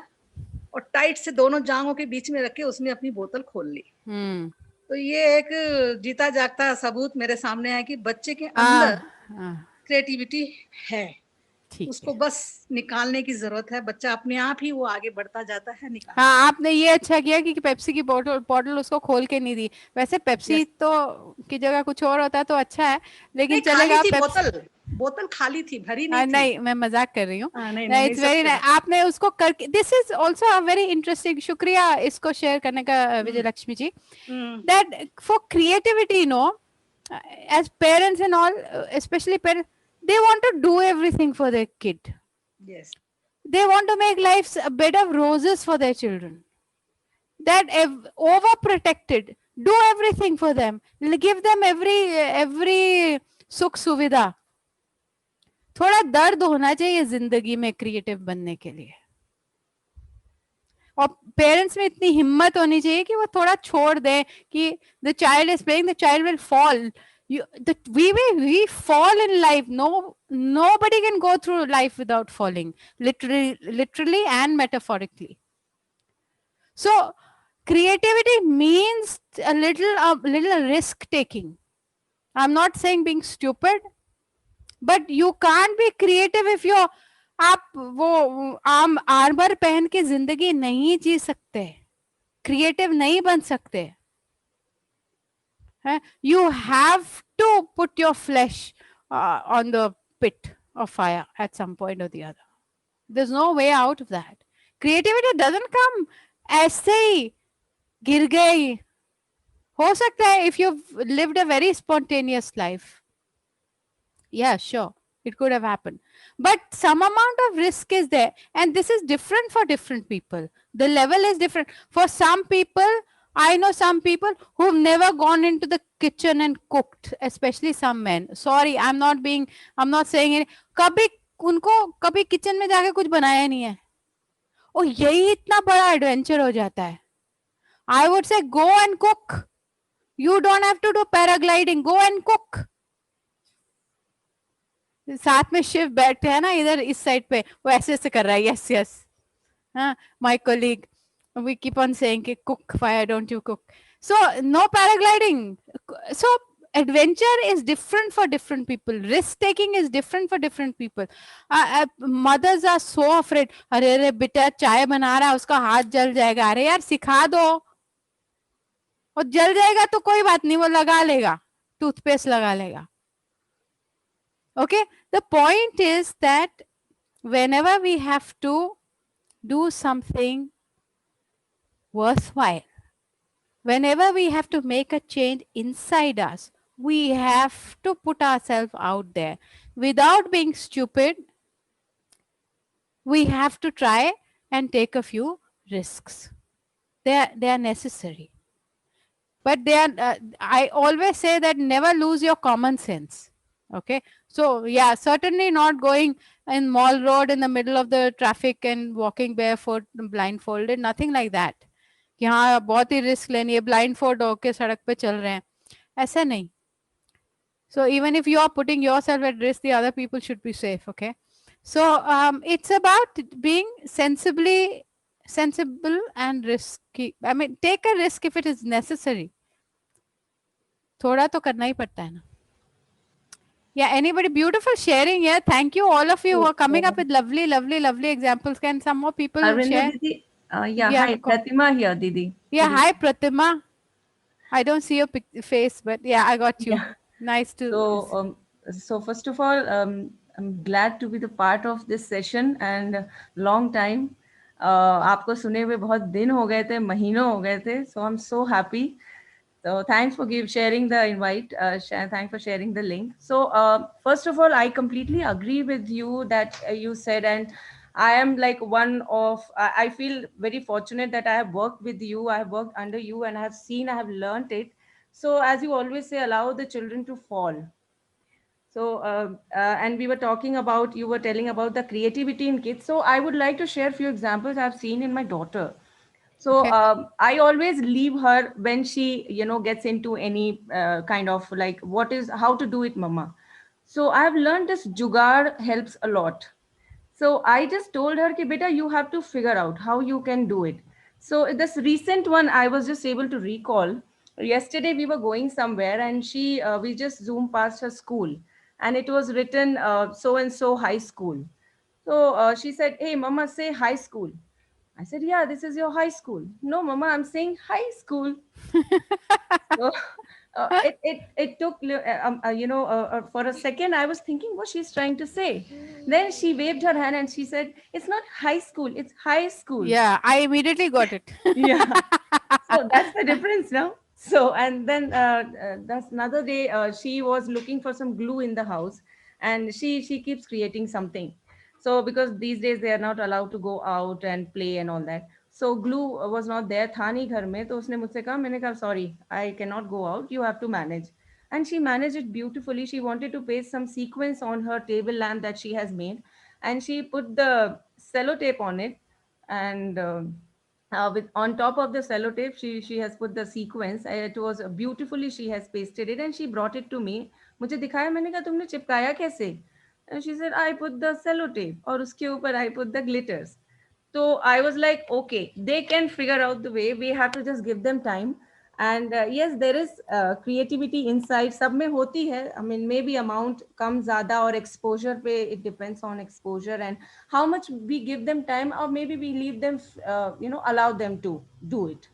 और टाइट से दोनों जांघों के बीच में रख के उसने अपनी बोतल खोल ली. तो ये एक जीता जागता सबूत मेरे सामने है कि बच्चे के अंदर क्रिएटिविटी है, उसको बस निकालने की जरूरत है. बच्चा अपने आप ही वो आगे बढ़ता जाता है. हाँ, आपने ये अच्छा किया कि पेप्सी की बोतल उसको खोल के नहीं दी. वैसे पेप्सी तो की जगह कुछ और होता तो अच्छा है, लेकिन चलेगा. बोतल खाली थी, भरी नहीं थी. नहीं, मैं मजाक कर रही हूँ. इट्स वेरी, आपने उसको करके, this is also a very interesting. शुक्रिया इसको शेयर करने का Vijay Lakshmi ji. That for creativity, no, as parents and all, specially parents, they want to do everything for their kid. Yes. They want to make life a bed of roses for their children. That overprotected, do everything for them, give them every sukh suvidha. थोड़ा दर्द होना चाहिए जिंदगी में creative बनने के लिए, और पेरेंट्स में इतनी हिम्मत होनी चाहिए कि वो थोड़ा छोड़ दें कि the child is playing, the child will fall. We fall in life. Nobody can go through life without falling, literally and metaphorically. So creativity means a little risk taking. I'm not saying being stupid, but you can't be creative if you're, आप वो आम armour पहन के जिंदगी नहीं जी सकते, creative नहीं बन सकते. You have to put your flesh on the pit of fire at some point or the other. There's no way out of that. Creativity doesn't come ऐसे ही गिर गई. हो सकता है if you've lived a very spontaneous life, yeah, sure, it could have happened, but some amount of risk is there, and this is different for different people. The level is different. For some people, I know some people who've never gone into the kitchen and cooked, especially some men. Sorry, I'm not saying it. कभी उनको कभी kitchen में जाके कुछ बनाया नहीं है, और यही इतना बड़ा एडवेंचर हो जाता है. I would say go and cook. You don't have to do paragliding. Go and cook. साथ में शिव बैठे हैं ना इधर इस साइड पे, वो ऐसे ऐसे कर रहा है. यस यस, हाँ, my colleague, we keep on saying cook, why don't you cook? So no paragliding. So adventure is different for different people. Risk taking is different for different people. Mothers are so afraid. अरे बेटा चाय बना रहा है, उसका हाथ जल जाएगा. अरे यार सिखा दो. और जल जाएगा तो कोई बात नहीं, वो लगा लेगा, टूथपेस्ट लगा लेगा. Okay, the point is that whenever we have to do something worthwhile, whenever we have to make a change inside us, we have to put ourselves out there without being stupid. We have to try and take a few risks. They are necessary, but they are I always say that never lose your common sense. Okay, so yeah, certainly not going in Mall Road in the middle of the traffic and walking barefoot, blindfolded, nothing like that. कि हाँ बहुत ही risk लेनी है, blindfold होके सड़क पे चल रहे हैं, ऐसा नहीं. So even if you are putting yourself at risk, the other people should be safe. Okay, so it's about being sensible and risky. I mean, take a risk if it is necessary. थोड़ा तो करना ही पड़ता है ना. Yeah, anybody? Beautiful sharing here. Thank you, all of you who are coming up with lovely examples. Can some more people Arvinder share? Didi, hi, Pratima here, Didi. Yeah, hi, Pratima. I don't see your face, but yeah, I got you. Yeah. Nice to. So first of all, I'm glad to be the part of this session and long time. आपको सुने हुए बहुत दिन हो गए थे, महीनों हो गए थे. So I'm so happy. So thanks for sharing the invite. Thanks for sharing the link. So first of all, I completely agree with you that you said, and I am like one of, I feel very fortunate that I have worked with you. I have worked under you and I have seen, I have learned it. So as you always say, allow the children to fall. So, and we were talking about, you were telling about the creativity in kids. So I would like to share a few examples I've seen in my daughter. So Okay. I always leave her when she, gets into any kind of like, how to do it, mama. So I've learned this jugaad helps a lot. So I just told her, ki, beta, you have to figure out how you can do it. So this recent one, I was just able to recall. Yesterday we were going somewhere and we just zoomed past her school and it was written so and so high school. So she said, hey, mama, say high school. I said, yeah, this is your high school. No, mama, I'm saying high school. So it took, for a second, I was thinking what she's trying to say. Then she waved her hand and she said, it's not high school, it's high school. Yeah, I immediately got it. Yeah. So that's the difference now. So, and then that's another day, she was looking for some glue in the house and she keeps creating something. So because these days they are not allowed to go out and play and all that. So glue was not there, था नहीं घर में, तो उसने मुझसे कहा, मैंने कहा, sorry, I cannot go out, you have to manage. And she managed it beautifully. She wanted to paste some sequence on her table lamp that she has made. And she put the sellotape on it. And with on top of the sellotape, she has put the sequence. It was beautifully, she has pasted it and she brought it to me. मुझे दिखाया, मैंने कहा तुमने चिपकाया कैसे? And she said, I put the sellotape और उसके ऊपर I put the glitters. So I was like, okay, they can figure out the way. We have to just give them time. And yes, there is creativity inside. सब में होती है. I mean, maybe amount कम ज़्यादा और exposure पे, it depends on exposure and how much we give them time, or maybe we leave them, allow them to do it.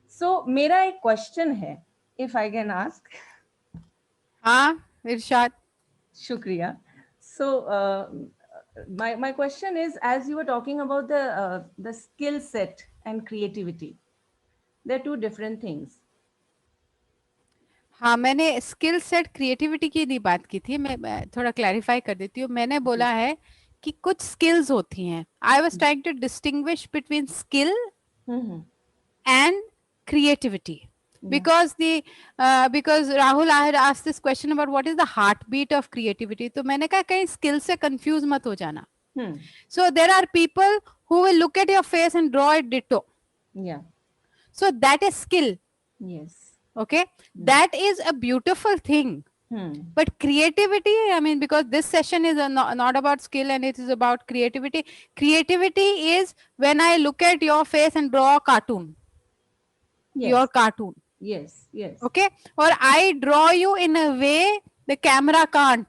So मेरा एक question है, if I can ask. हाँ, Irshad. Shukriya. So my question is, as you were talking about the skill set and creativity, they're two different things. हाँ, मैंने skill set creativity की नहीं बात की थी. मैं थोड़ा क्लैरिफाई कर देती हूँ. मैंने बोला है कि कुछ स्किल्स होती हैं. I was trying to distinguish between skill and creativity. Because Rahul, I had asked this question about what is the heartbeat of creativity. तो मैंने कहा कहीं skill से confuse मत हो जाना. So there are people who will look at your face and draw it ditto. Yeah. So that is skill. Yes. Okay, that is a beautiful thing. But creativity, I mean, because this session is not about skill and it is about creativity. Creativity is when I look at your face and draw a cartoon. Yes. Your cartoon. Yes, yes. Okay, or I draw you in a way the camera can't.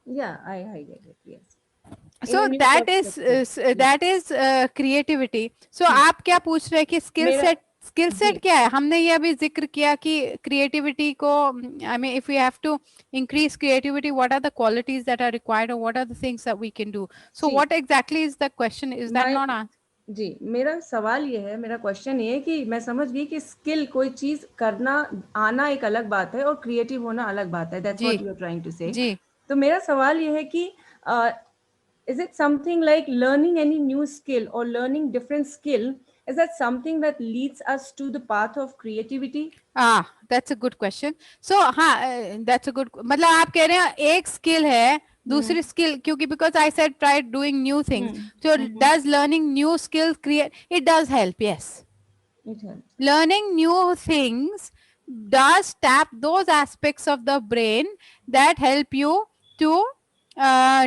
Yeah, I get it. Yes. So that is creativity. So आप क्या पूछ रहे हैं कि skill set क्या है? हमने ये अभी जिक्र किया कि creativity को, I mean, if we have to increase creativity, what are the qualities that are required or what are the things that we can do? So what exactly is the question? Is that not answered? जी, मेरा सवाल ये है, मेरा question ये है कि मैं समझ गई कि स्किल, कोई चीज करना आना एक अलग बात है और क्रिएटिव होना अलग बात है. That's what you are trying to say. जी. तो मेरा सवाल ये है कि is it something like learning any new skill or learning different skill is that something that leads us to the path of creativity? That's a good question. So that's a good, मतलब आप कह रहे हैं एक skill है, दूसरी skill, क्योंकि because I said try doing new things. So does learning new skills create? It does help, yes. It helps. Learning new things does tap those aspects of the brain that help you to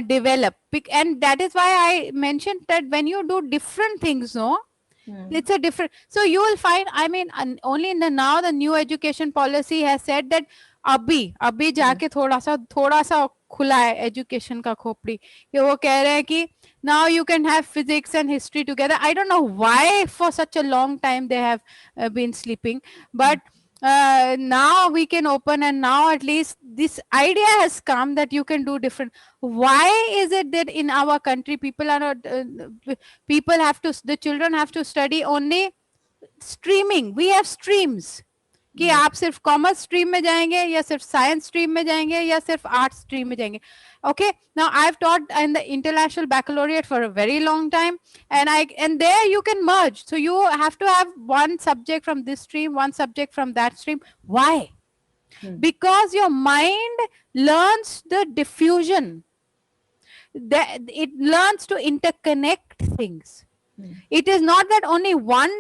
develop. And that is why I mentioned that when you do different things, no, it's a different, so you will find, I mean, only in the now the new education policy has said that अभी जाके थोड़ा सा खुला है education का खोपड़ी, कि वो कह रहे हैं कि now you can have physics and history together. I don't know why for such a long time they have been sleeping, but now we can open, and now at least this idea has come that you can do different. Why is it that in our country people are not, the children have to study only streaming? We have streams कि आप सिर्फ commerce stream में जाएंगे या सिर्फ science stream में जाएंगे या सिर्फ आर्ट स्ट्रीम में जाएंगे. Okay, now I've taught in the international baccalaureate for a very long time, and there you can merge. So you have to have one subject from this stream, one subject from that stream. Why? Because your mind learns the diffusion. It learns to interconnect things. It is not that only one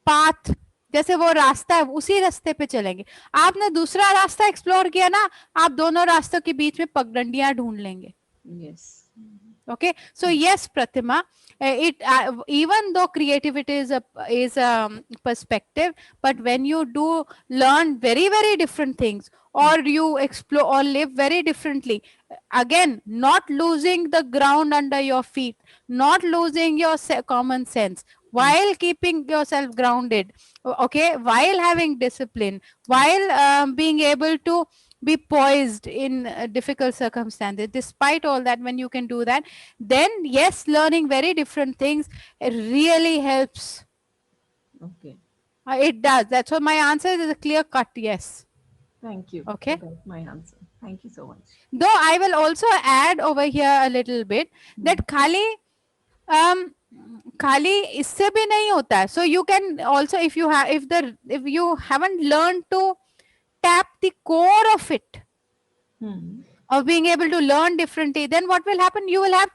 path, जैसे वो रास्ता है उसी रास्ते पे चलेंगे. आपने दूसरा रास्ता एक्सप्लोर किया ना, आप दोनों रास्तों के बीच में पगडंडियां ढूंढ लेंगे. Yes. Okay, so yes, Pratima, even though creativity is a perspective, but when you do learn very, very different things, or you explore or live very differently, again, not losing the ground under your feet, not losing your common sense, while keeping yourself grounded, okay, while having discipline, while being able to be poised in difficult circumstances. Despite all that, when you can do that, then yes, learning very different things, it really helps. Okay. It does. That's why my answer is a clear cut yes. Thank you. Okay. That's my answer. Thank you so much. Though I will also add over here a little bit that खाली इससे भी नहीं होता है. So you can also, if you you haven't learned to tap the core of it, of being able to learn differently, then what will happen? You will have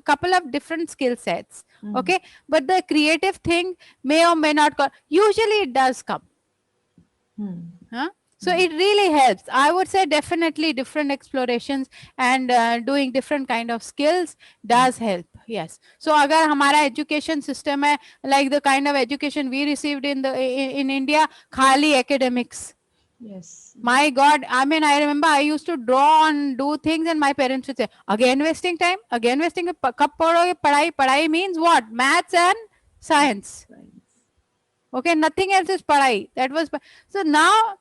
couple of different skill sets. Okay, but the creative thing may or may not come. Usually it does come. So it really helps. I would say definitely different explorations and doing different kind of skills does help. Yes. So agar hamara education system hai, like the kind of education we received in India, khali academics. Yes. My God, I mean, I remember I used to draw and do things, and my parents would say, again wasting time, again wasting. Kab padhoge? Padhai means what? Maths and science. Okay, nothing else is padhai. That was so now.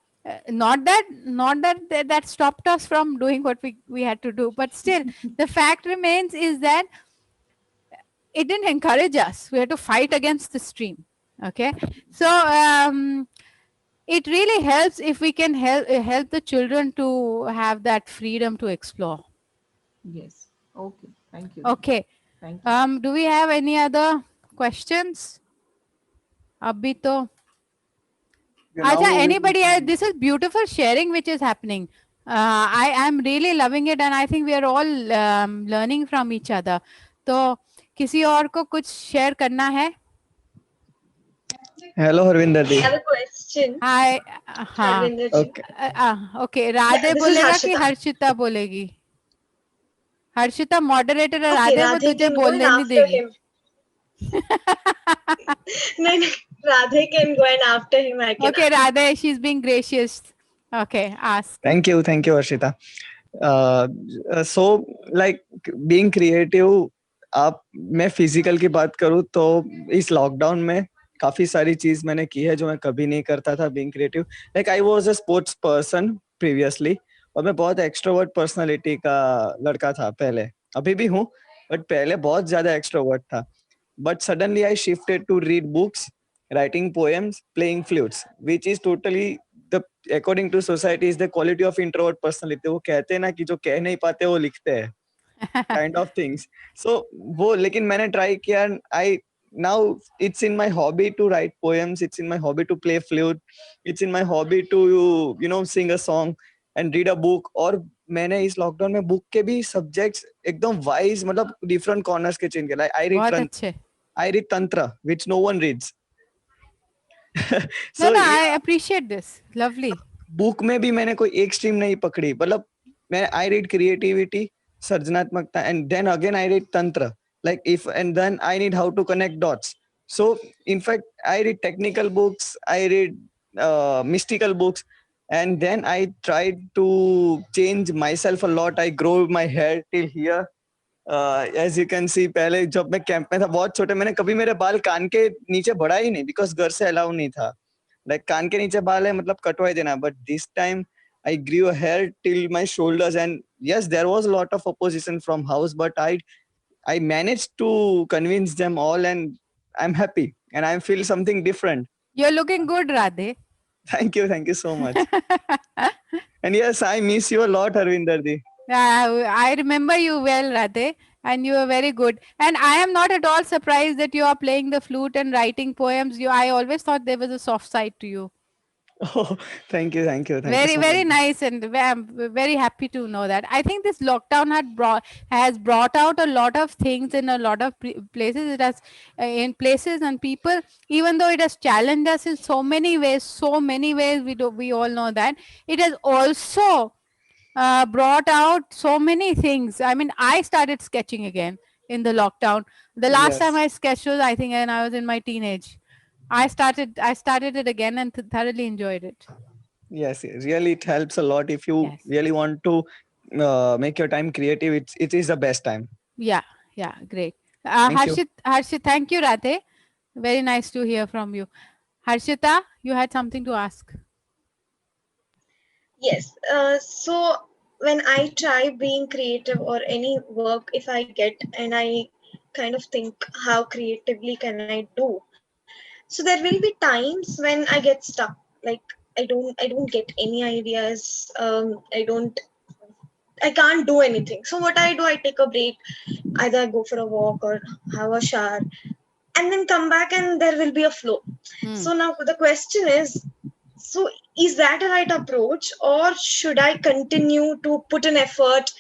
Not that stopped us from doing what we had to do, but still the fact remains is that it didn't encourage us. We had to fight against the stream. Okay, so it really helps if we can help the children to have that freedom to explore. Yes. Okay. Thank you. Okay. Thank you. Do we have any other questions? Abhi to Acha, anybody else? This is beautiful sharing which is happening. I am really loving it, and I think we are all learning from each other. तो किसी और को कुछ share करना है? Hello, Harvinder ji. I have a question. Hi. Harvinder ji. Okay. Radhe This is बोलेगा कि Harshita. Harshita बोलेगी? हर्षिता moderator है, Okay, राधे वो Radhe तुझे can go बोलने and नहीं after देगी. him. No, Radhe can go and after him I can. Okay, Radhe, she's being gracious. Okay, ask. Thank you, Harshita. So, like being creative, मैं physical की बात करूँ तो इस लॉकडाउन में काफी सारी चीज मैंने की है जो मैं कभी नहीं करता था. Being creative, like I was a sports person previously, और मैं बहुत एक्सट्रोवर्ट पर्सनालिटी का लड़का था पहले, अभी भी हूँ, बट पहले बहुत ज्यादा एक्सट्रोवर्ट था. But suddenly I shifted to read books, writing poems, playing flutes, which is totally according to society is the quality of introvert personality. वो कहते हैं ना कि जो कह नहीं पाते वो लिखते हैं, kind of things. So वो, लेकिन मैंने try किया, I now it's in my hobby to write poems, it's in my hobby to play flute, it's in my hobby to sing a song and read a book. और मैंने इस lockdown में book के भी subjects एकदम wise मतलब different corners के change किया. I read tantra which no one reads. So, no, I appreciate this. Lovely. Book में भी मैंने कोई एक स्ट्रीम नहीं पकड़ी. मतलब मैं I read creativity, सर्जनात्मकता, and then again I read tantra. Like and then I need how to connect dots. So in fact, I read technical books, I read mystical books, and then I tried to change myself a lot. I grow my hair till here. As you can see, पहले जब मैं camp में था बहुत छोटे, मैंने कभी मेरे बाल कान के नीचे बढ़ा ही नहीं because घर से अलाउ नहीं था. Like कान के नीचे बाल है मतलब कटवाई देना. But this time I grew a hair till my shoulders, and yes, there was a lot of opposition from house, but I managed to convince them all, and I'm happy, and I feel something different. You're looking good, Radhe. Thank you so much. And yes, I miss you a lot, Harvinder Di. I remember you well, Radhe, and you are very good. And I am not at all surprised that you are playing the flute and writing poems. I always thought there was a soft side to you. Oh, thank you. Very, very nice, and I'm very happy to know that. I think this lockdown has brought out a lot of things in a lot of places. It has in places and people, even though it has challenged us in so many ways. We all know that it has also brought out so many things. I mean, I started sketching again in the lockdown. The last time I sketched was, I think, when I was in my teenage. I started it again and thoroughly enjoyed it. Yes, really, it helps a lot if you really want to make your time creative. It is the best time. Yeah, great. Harshit, thank you, Radhe. Very nice to hear from you. Harshita, you had something to ask. Yes. So when I try being creative or any work, if I get and I kind of think how creatively can I do, so there will be times when I get stuck. Like I don't get any ideas. I can't do anything. So what I do, I take a break. Either I go for a walk or have a shower, and then come back, and there will be a flow. So now the question is, so is that a right approach, or should I continue to put an effort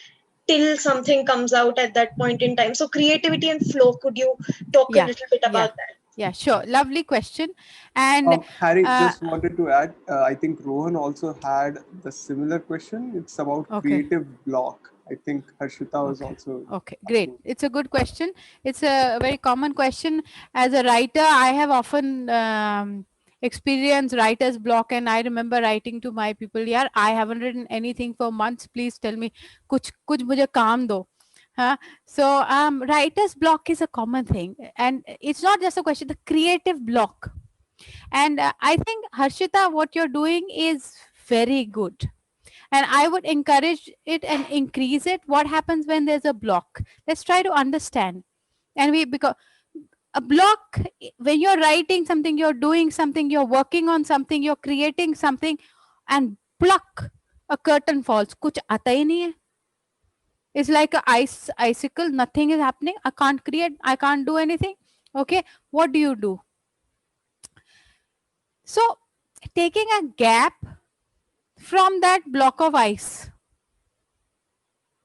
till something comes out at that point in time? So creativity and flow, could you talk a little bit about that? Yeah, sure. Lovely question. And Harry, just wanted to add, I think Rohan also had the similar question. It's about creative block. I think Harshita was also. Okay, great. It's a good question. It's a very common question. As a writer, I have often experienced writer's block, and I remember writing to my people, "Yaar, I haven't written anything for months. Please tell me, kuch mujhe kaam do." So writer's block is a common thing, and it's not just a question, the creative block. And I think, Harshita, what you're doing is very good, and I would encourage it and increase it. What happens when there's a block? Let's try to understand. And because a block, when you're writing something, you're doing something, you're working on something, you're creating something, and pluck, a curtain falls. Kuch aata hi nahi hai. It's like an icicle. Nothing is happening. I can't create. I can't do anything. Okay. What do you do? So taking a gap from that block of ice,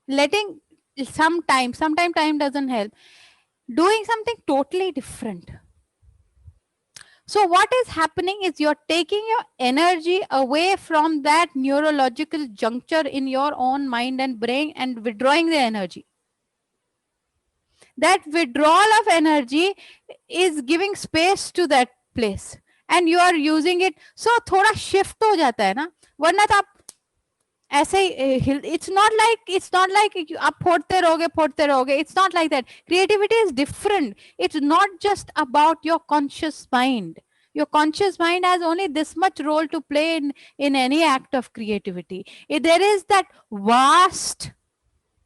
letting sometimes time doesn't help, doing something totally different. So what is happening is you're taking your energy away from that neurological juncture in your own mind and brain and withdrawing the energy. That withdrawal of energy is giving space to that place, and you are using it. So thoda shift ho jata hai na, warna to aap ऐसे it's not like आप फोड़ते रहोगे. It's not like that. Creativity is different. It's not just about your conscious mind. Your conscious mind has only this much role to play in any act of creativity. There is that vast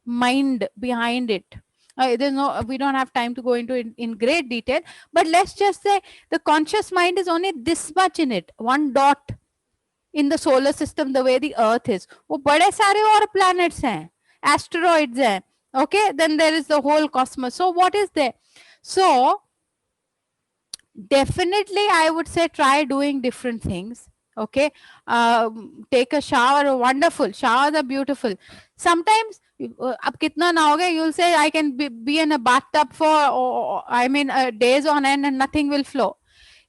mind behind it. We don't have time to go into it in great detail, but let's just say the conscious mind is only this much in it, one dot in the solar system, the way the earth is. वो बड़े सारे और planets हैं, asteroids हैं. Okay, then there is the whole cosmos. So what is there? So Definitely, I would say try doing different things. Okay, take a shower. Wonderful. Showers are beautiful. Sometimes, ab kitna na hoga, you'll say I can be in a bathtub for, I mean, days on end and nothing will flow.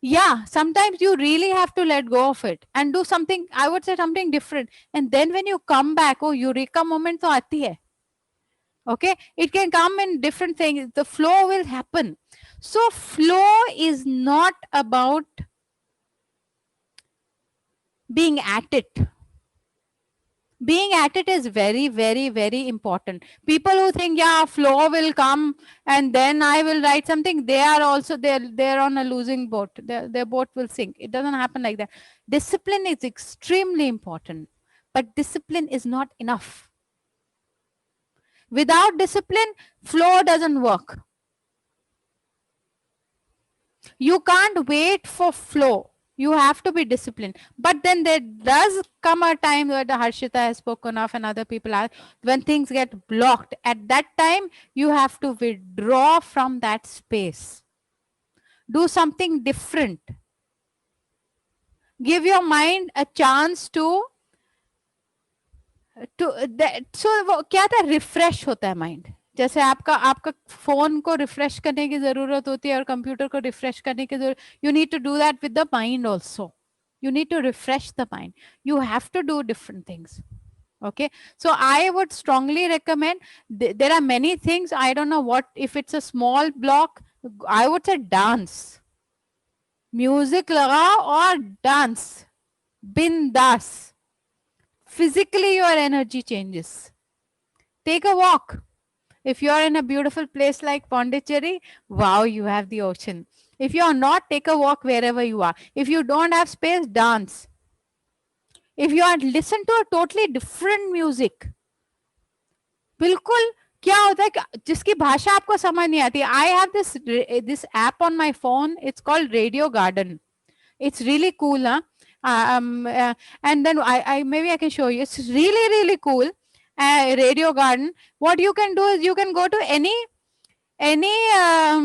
Yeah, sometimes you really have to let go of it and do something. I would say something different. And then when you come back, oh, eureka moment to aati hai. Okay, it can come in different things. The flow will happen. So flow is not about being at it. Being at it is very, very, very important. People who think, yeah, flow will come and then I will write something, they are also, they're on a losing boat. Their boat will sink. It doesn't happen like that. Discipline is extremely important, but discipline is not enough. Without discipline, flow doesn't work. You can't wait for flow. You have to be disciplined. But then there does come a time where the Harshita has spoken of and other people are, when things get blocked. At that time, you have to withdraw from that space. Do something different. Give your mind a chance to so क्या था, refresh होता है mind. जैसे आपका phone को refresh करने की जरूरत होती है और कंप्यूटर को रिफ्रेश करने की जरूरत. You need to do that with the mind also. You need to refresh the mind. You have to do different things. Okay, so I would strongly recommend, there are many things. I don't know what, if it's a small block, I would say dance. Music lagao or dance. Bindas. Physically your energy changes. Take a walk. If you're in a beautiful place like Pondicherry, wow, you have the ocean. If you're not, take a walk wherever you are. If you don't have space, dance. If you are, listen to a totally different music. बिल्कुल क्या होता है जिसकी भाषा आपको समझ नहीं आती. I have this app on my phone. It's called Radio Garden. It's really cool, huh? And then I maybe I can show you. It's really, really cool. Radio Garden. What you can do is you can go to any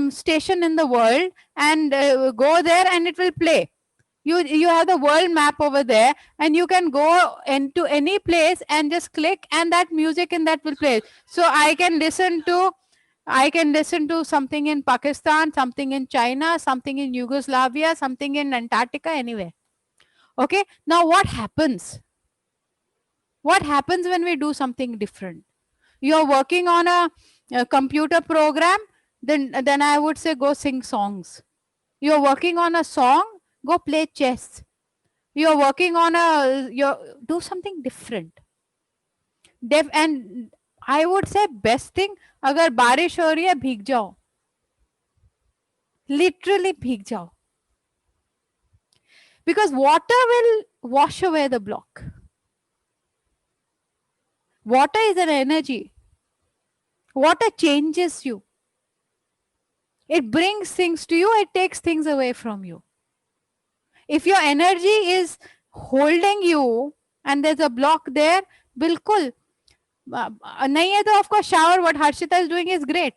station in the world and go there and it will play. You have the world map over there and you can go into any place and just click and that music in that will play. So I can listen to something in Pakistan, something in China, something in Yugoslavia, something in Antarctica, anywhere. Okay, now what happens? What happens when we do something different? You're working on a computer program, then I would say go sing songs. You're working on a song, go play chess. You're working on do something different. And I would say best thing, अगर बारिश हो रही है भीग जाओ. Literally भीग जाओ. Because water will wash away the block. Water is an energy. Water changes you. It brings things to you, it takes things away from you. If your energy is holding you and there's a block there, bilkul. नहीं है तो of course shower, what Harshita is doing is great.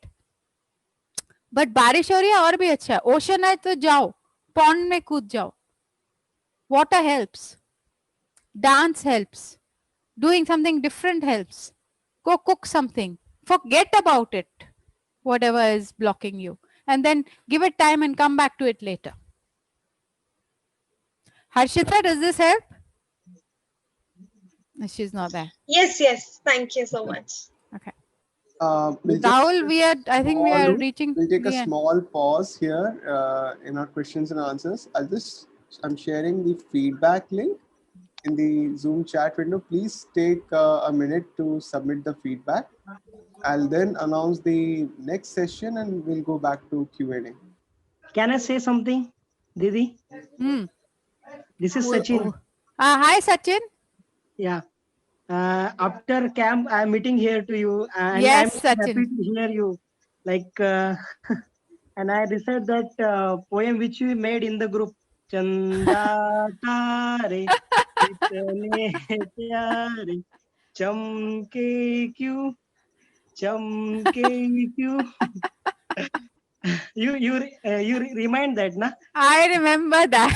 But बारिश हो रही है और भी अच्छा है. Ocean है तो जाओ. Pond में कूद जाओ. Water helps. Dance helps. Doing something different helps. Go cook something. Forget about it. Whatever is blocking you. And then give it time and come back to it later. Harshita, does this help? She's not there. Yes. Thank you so much. Okay. Rahul, I think we are reaching. We'll take a small pause here in our questions and answers. I'm sharing the feedback link in the Zoom chat window. Please take a minute to submit the feedback. I'll then announce the next session and we'll go back to Q&A. Can I say something, Didi? This is Sachin. Hi, Sachin. Yeah. After camp, I'm meeting here to you. And yes, I'm Sachin. happy to hear you. Like, and I recited that poem which we made in the group. Chanda tare, itne pyare, chamke kyun. you remind that, na? I remember that.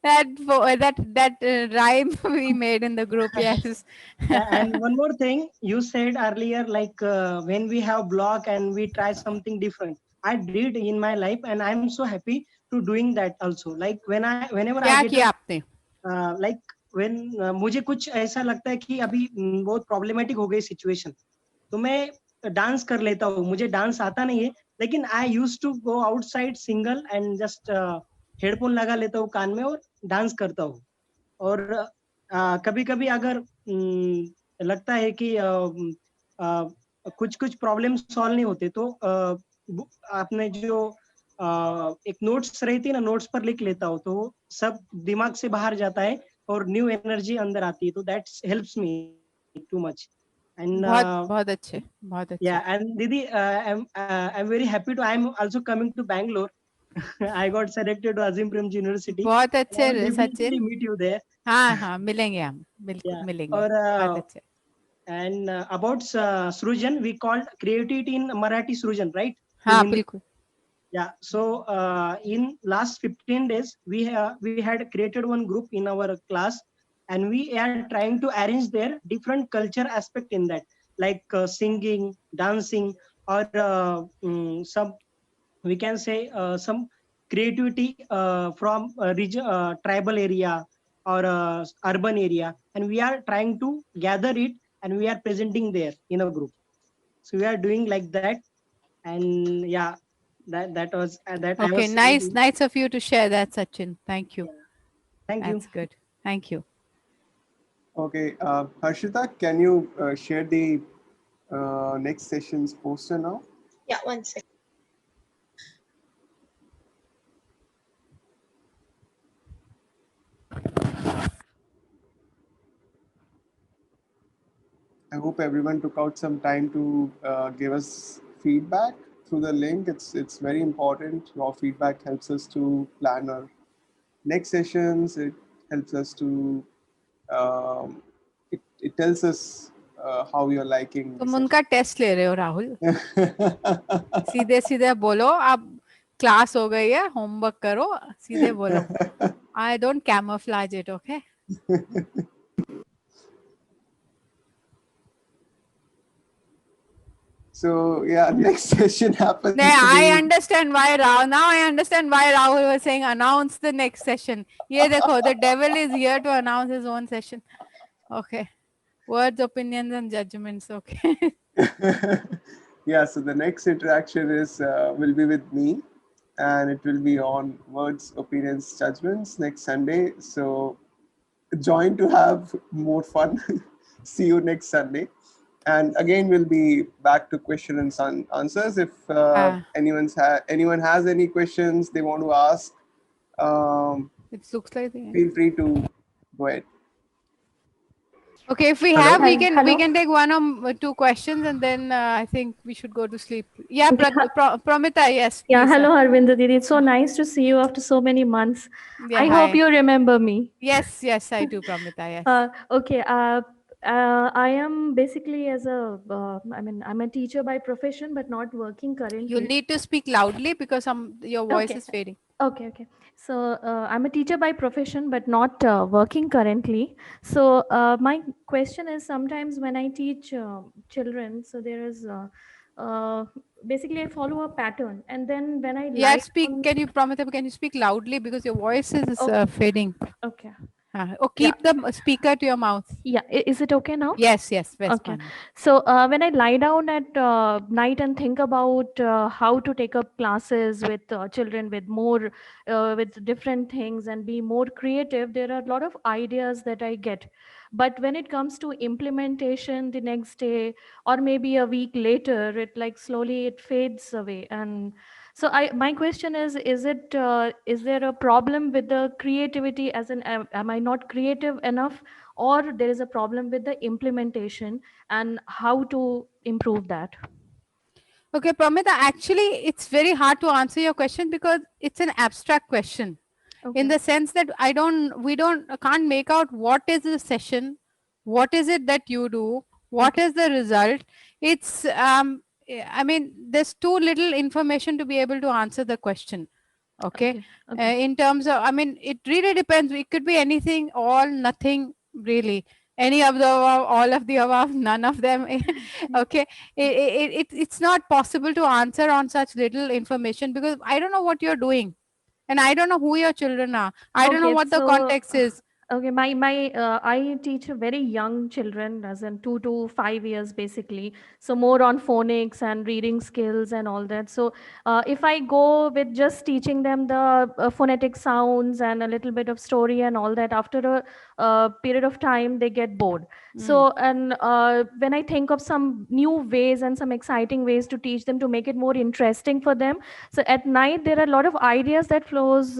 that rhyme we made in the group. Yes. And one more thing, you said earlier, like when we have block and we try something different. I did in my life, and I'm so happy to doing that also. Like whenever I क्या get किया आपने? like when मुझे कुछ ऐसा लगता है कि अभी बहुत प्रॉब्लमेटिक हो गई सिचुएशन, तो मैं डांस कर लेता हूँ. मुझे डांस आता नहीं है, लेकिन I use to go outside single and just headphone लगा लेता हूँ कान में और डांस करता हूँ. और कभी कभी अगर लगता है कि कुछ कुछ प्रॉब्लम सॉल्व नहीं होते, तो आपने जो एक नोट्स रहती है ना, नोट्स पर लिख लेता हूँ, तो सब दिमाग से बाहर जाता है और न्यू एनर्जी अंदर आती है. तो that helps me too much. And बहुत अच्छे. yeah, and Didi, I'm very happy to. I'm also coming to Bangalore. I got selected to Azim Premji University. बहुत अच्छे I'll Sachin. definitely meet you there. हाँ मिलेंगे हम, बिल्कुल मिलेंगे. और बहुत अच्छे. and about Srujan, we called creativity in Marathi Srujan, right? हाँ बिल्कुल. Yeah. So in last 15 days, we had created one group in our class, and we are trying to arrange their different culture aspect in that, like singing, dancing, or some, we can say some creativity from region, tribal area or urban area, and we are trying to gather it, and we are presenting there in a group. So we are doing like that, and yeah, that was that. Okay, nice of you to share that, Sachin. Thank you. Thank you. That's good. Thank you. Okay, Harshita, can you share the next session's poster now? Yeah, one second. I hope everyone took out some time to give us feedback through the link. It's very important. Your feedback helps us to plan our next sessions. It helps us to it tells us how you're liking. तुम उनका test ले रहे हो राहुल. सीधे सीधे बोलो, अब class हो गई है, होमवर्क करो, सीधे बोलो. I don't camouflage it, okay? So yeah, next session happens. I understand why Rahul. Now I understand why Rahul was saying announce the next session. ये देखो, the devil is here to announce his own session. Okay, words, opinions, and judgments. Okay. Yeah. So the next interaction is will be with me, and it will be on words, opinions, judgments next Sunday. So join to have more fun. See you next Sunday. And again, we'll be back to question and answers. If anyone has any questions they want to ask, it looks like feel free to go ahead. Okay, if we have, we can take one or two questions, and then I think we should go to sleep. Yeah, Pramita, yes. Yeah, please, hello, Harvinder Didi. It's so nice to see you after so many months. Yeah, I hope you remember me. Yes, I do, Pramita. Yes. Okay. I am basically I'm a teacher by profession, but not working currently. You need to speak loudly because your voice is fading. Okay. So I'm a teacher by profession, but not working currently. So my question is, sometimes when I teach children, so there is basically I follow a pattern, and then when I Can you, Pramita, can you speak loudly because your voice is fading? Okay. Keep the speaker to your mouth. Yeah, is it okay now? Yes. Okay. So when I lie down at night and think about how to take up classes with children with more with different things and be more creative, there are a lot of ideas that I get. But when it comes to implementation the next day or maybe a week later, it like slowly it fades away. And so my question is there a problem with the creativity, as in am I not creative enough, or there is a problem with the implementation, and how to improve that? Okay, Pramita, actually it's very hard to answer your question because it's an abstract question. Okay. In the sense that we can't make out what is the session, what is it that you do, what is the result. It's I mean, there's too little information to be able to answer the question. Okay. In terms of, I mean, it really depends. It could be anything, all, nothing, really. Any of the above, all of the above, none of them. Okay. It's not possible to answer on such little information because I don't know what you're doing. And I don't know who your children are. I don't know Okay, what the so context is. okay, my I teach very young children, as in 2 to 5 years, basically. So more on phonics and reading skills and all that. So if I go with just teaching them the phonetic sounds and a little bit of story and all that, after a period of time, they get bored. So and when I think of some new ways and some exciting ways to teach them to make it more interesting for them, so at night there are a lot of ideas that flows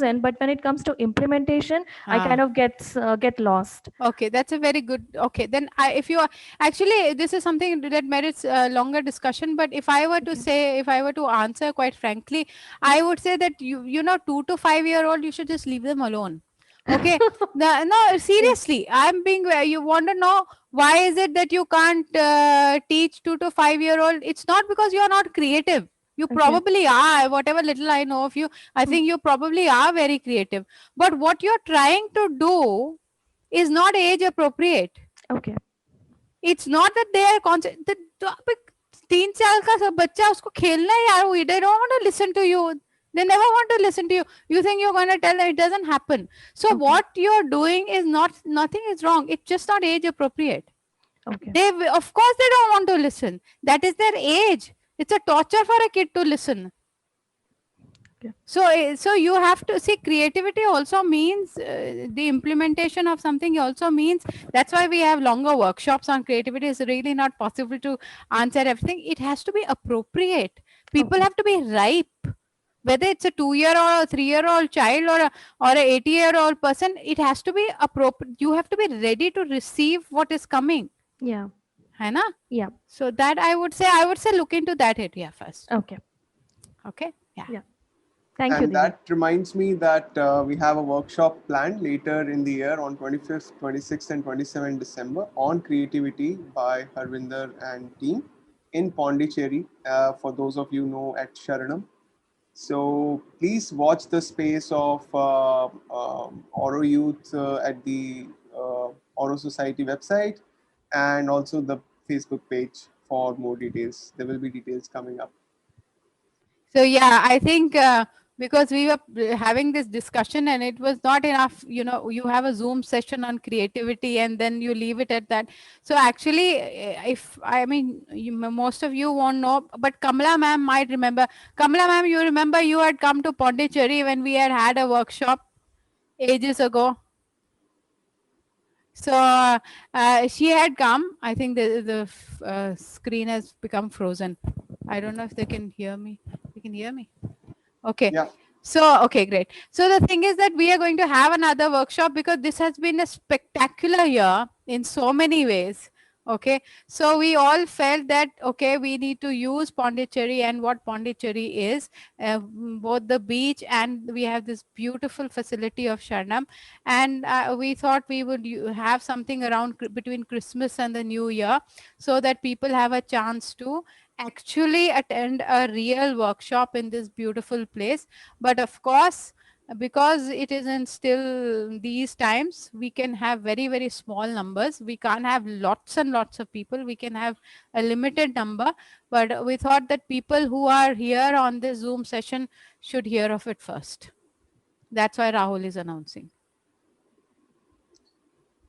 in, but when it comes to implementation, I kind of get lost. Okay, that's a very good. Okay, then if you are actually, this is something that merits a longer discussion. But if I were to say, if I were to answer quite frankly, I would say that you know 2 to 5 year old, you should just leave them alone. Okay. No, seriously, I'm being. You want to know why is it that you can't teach 2 to 5 year old? It's not because you are not creative. You probably are. Whatever little I know of you, I think you probably are very creative. But what you're trying to do is not age appropriate. Okay. It's not that they are the 3 साल का सब बच्चा उसको खेलना है यार. They don't want to listen to you. They never want to listen to you. You think you're going to tell them, it doesn't happen. So what you're doing is nothing is wrong. It's just not age appropriate. Okay. Of course they don't want to listen. That is their age. It's a torture for a kid to listen. So you have to see, creativity also means the implementation of something also means, that's why we have longer workshops on creativity. It's really not possible to answer everything. It has to be appropriate. People have to be ripe. Whether it's a 2-year or a 3-year-old child or a 80-year-old person, it has to be appropriate. You have to be ready to receive what is coming. Yeah. Hai na? Yeah. So that I would say look into that area first. Okay. Okay. Yeah. Thank you. And that reminds me that we have a workshop planned later in the year on 25th, 26th and 27th December on creativity by Harvinder and team in Pondicherry, for those of you know, at Sharanam. So please watch the space of Oro Youth at the Oro Society website and also the Facebook page for more details. There will be details coming up. So yeah, I think because we were having this discussion and it was not enough, you know, you have a Zoom session on creativity and then you leave it at that. So actually, if I mean, most of you won't know, but Kamala ma'am might remember. Kamala ma'am, you remember you had come to Pondicherry when we had a workshop ages ago. So she had come. I think the screen has become frozen. I don't know if they can hear me. You can hear me? Okay. Yeah. So, okay, great. So the thing is that we are going to have another workshop because this has been a spectacular year in so many ways. Okay. So we all felt that, okay, we need to use Pondicherry and what Pondicherry is, both the beach and we have this beautiful facility of Sharanam. And we thought we would have something around between Christmas and the New Year so that people have a chance to actually attend a real workshop in this beautiful place. But of course, because it is in still these times, we can have very, very small numbers. We can't have lots and lots of people. We can have a limited number. But we thought that people who are here on this Zoom session should hear of it first. That's why Rahul is announcing.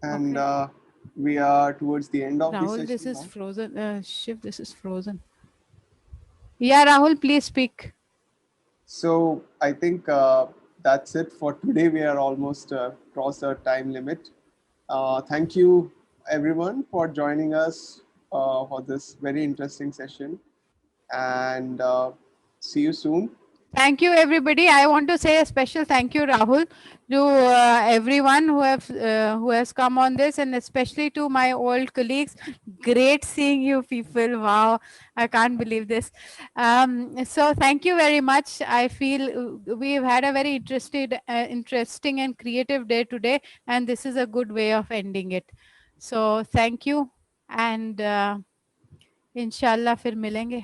And we are towards the end of Rahul, session. this is frozen. Shiv, this is frozen. Yeah, Rahul, please speak. So I think that's it for today. We are almost crossed our time limit. Thank you everyone for joining us for this very interesting session, and see you soon. Thank you, everybody. I want to say a special thank you, Rahul, to everyone who has come on this, and especially to my old colleagues. Great seeing you people. Wow, I can't believe this. So thank you very much. I feel we've had a very interesting and creative day today, and this is a good way of ending it. So thank you, and इंशाल्लाह फिर मिलेंगे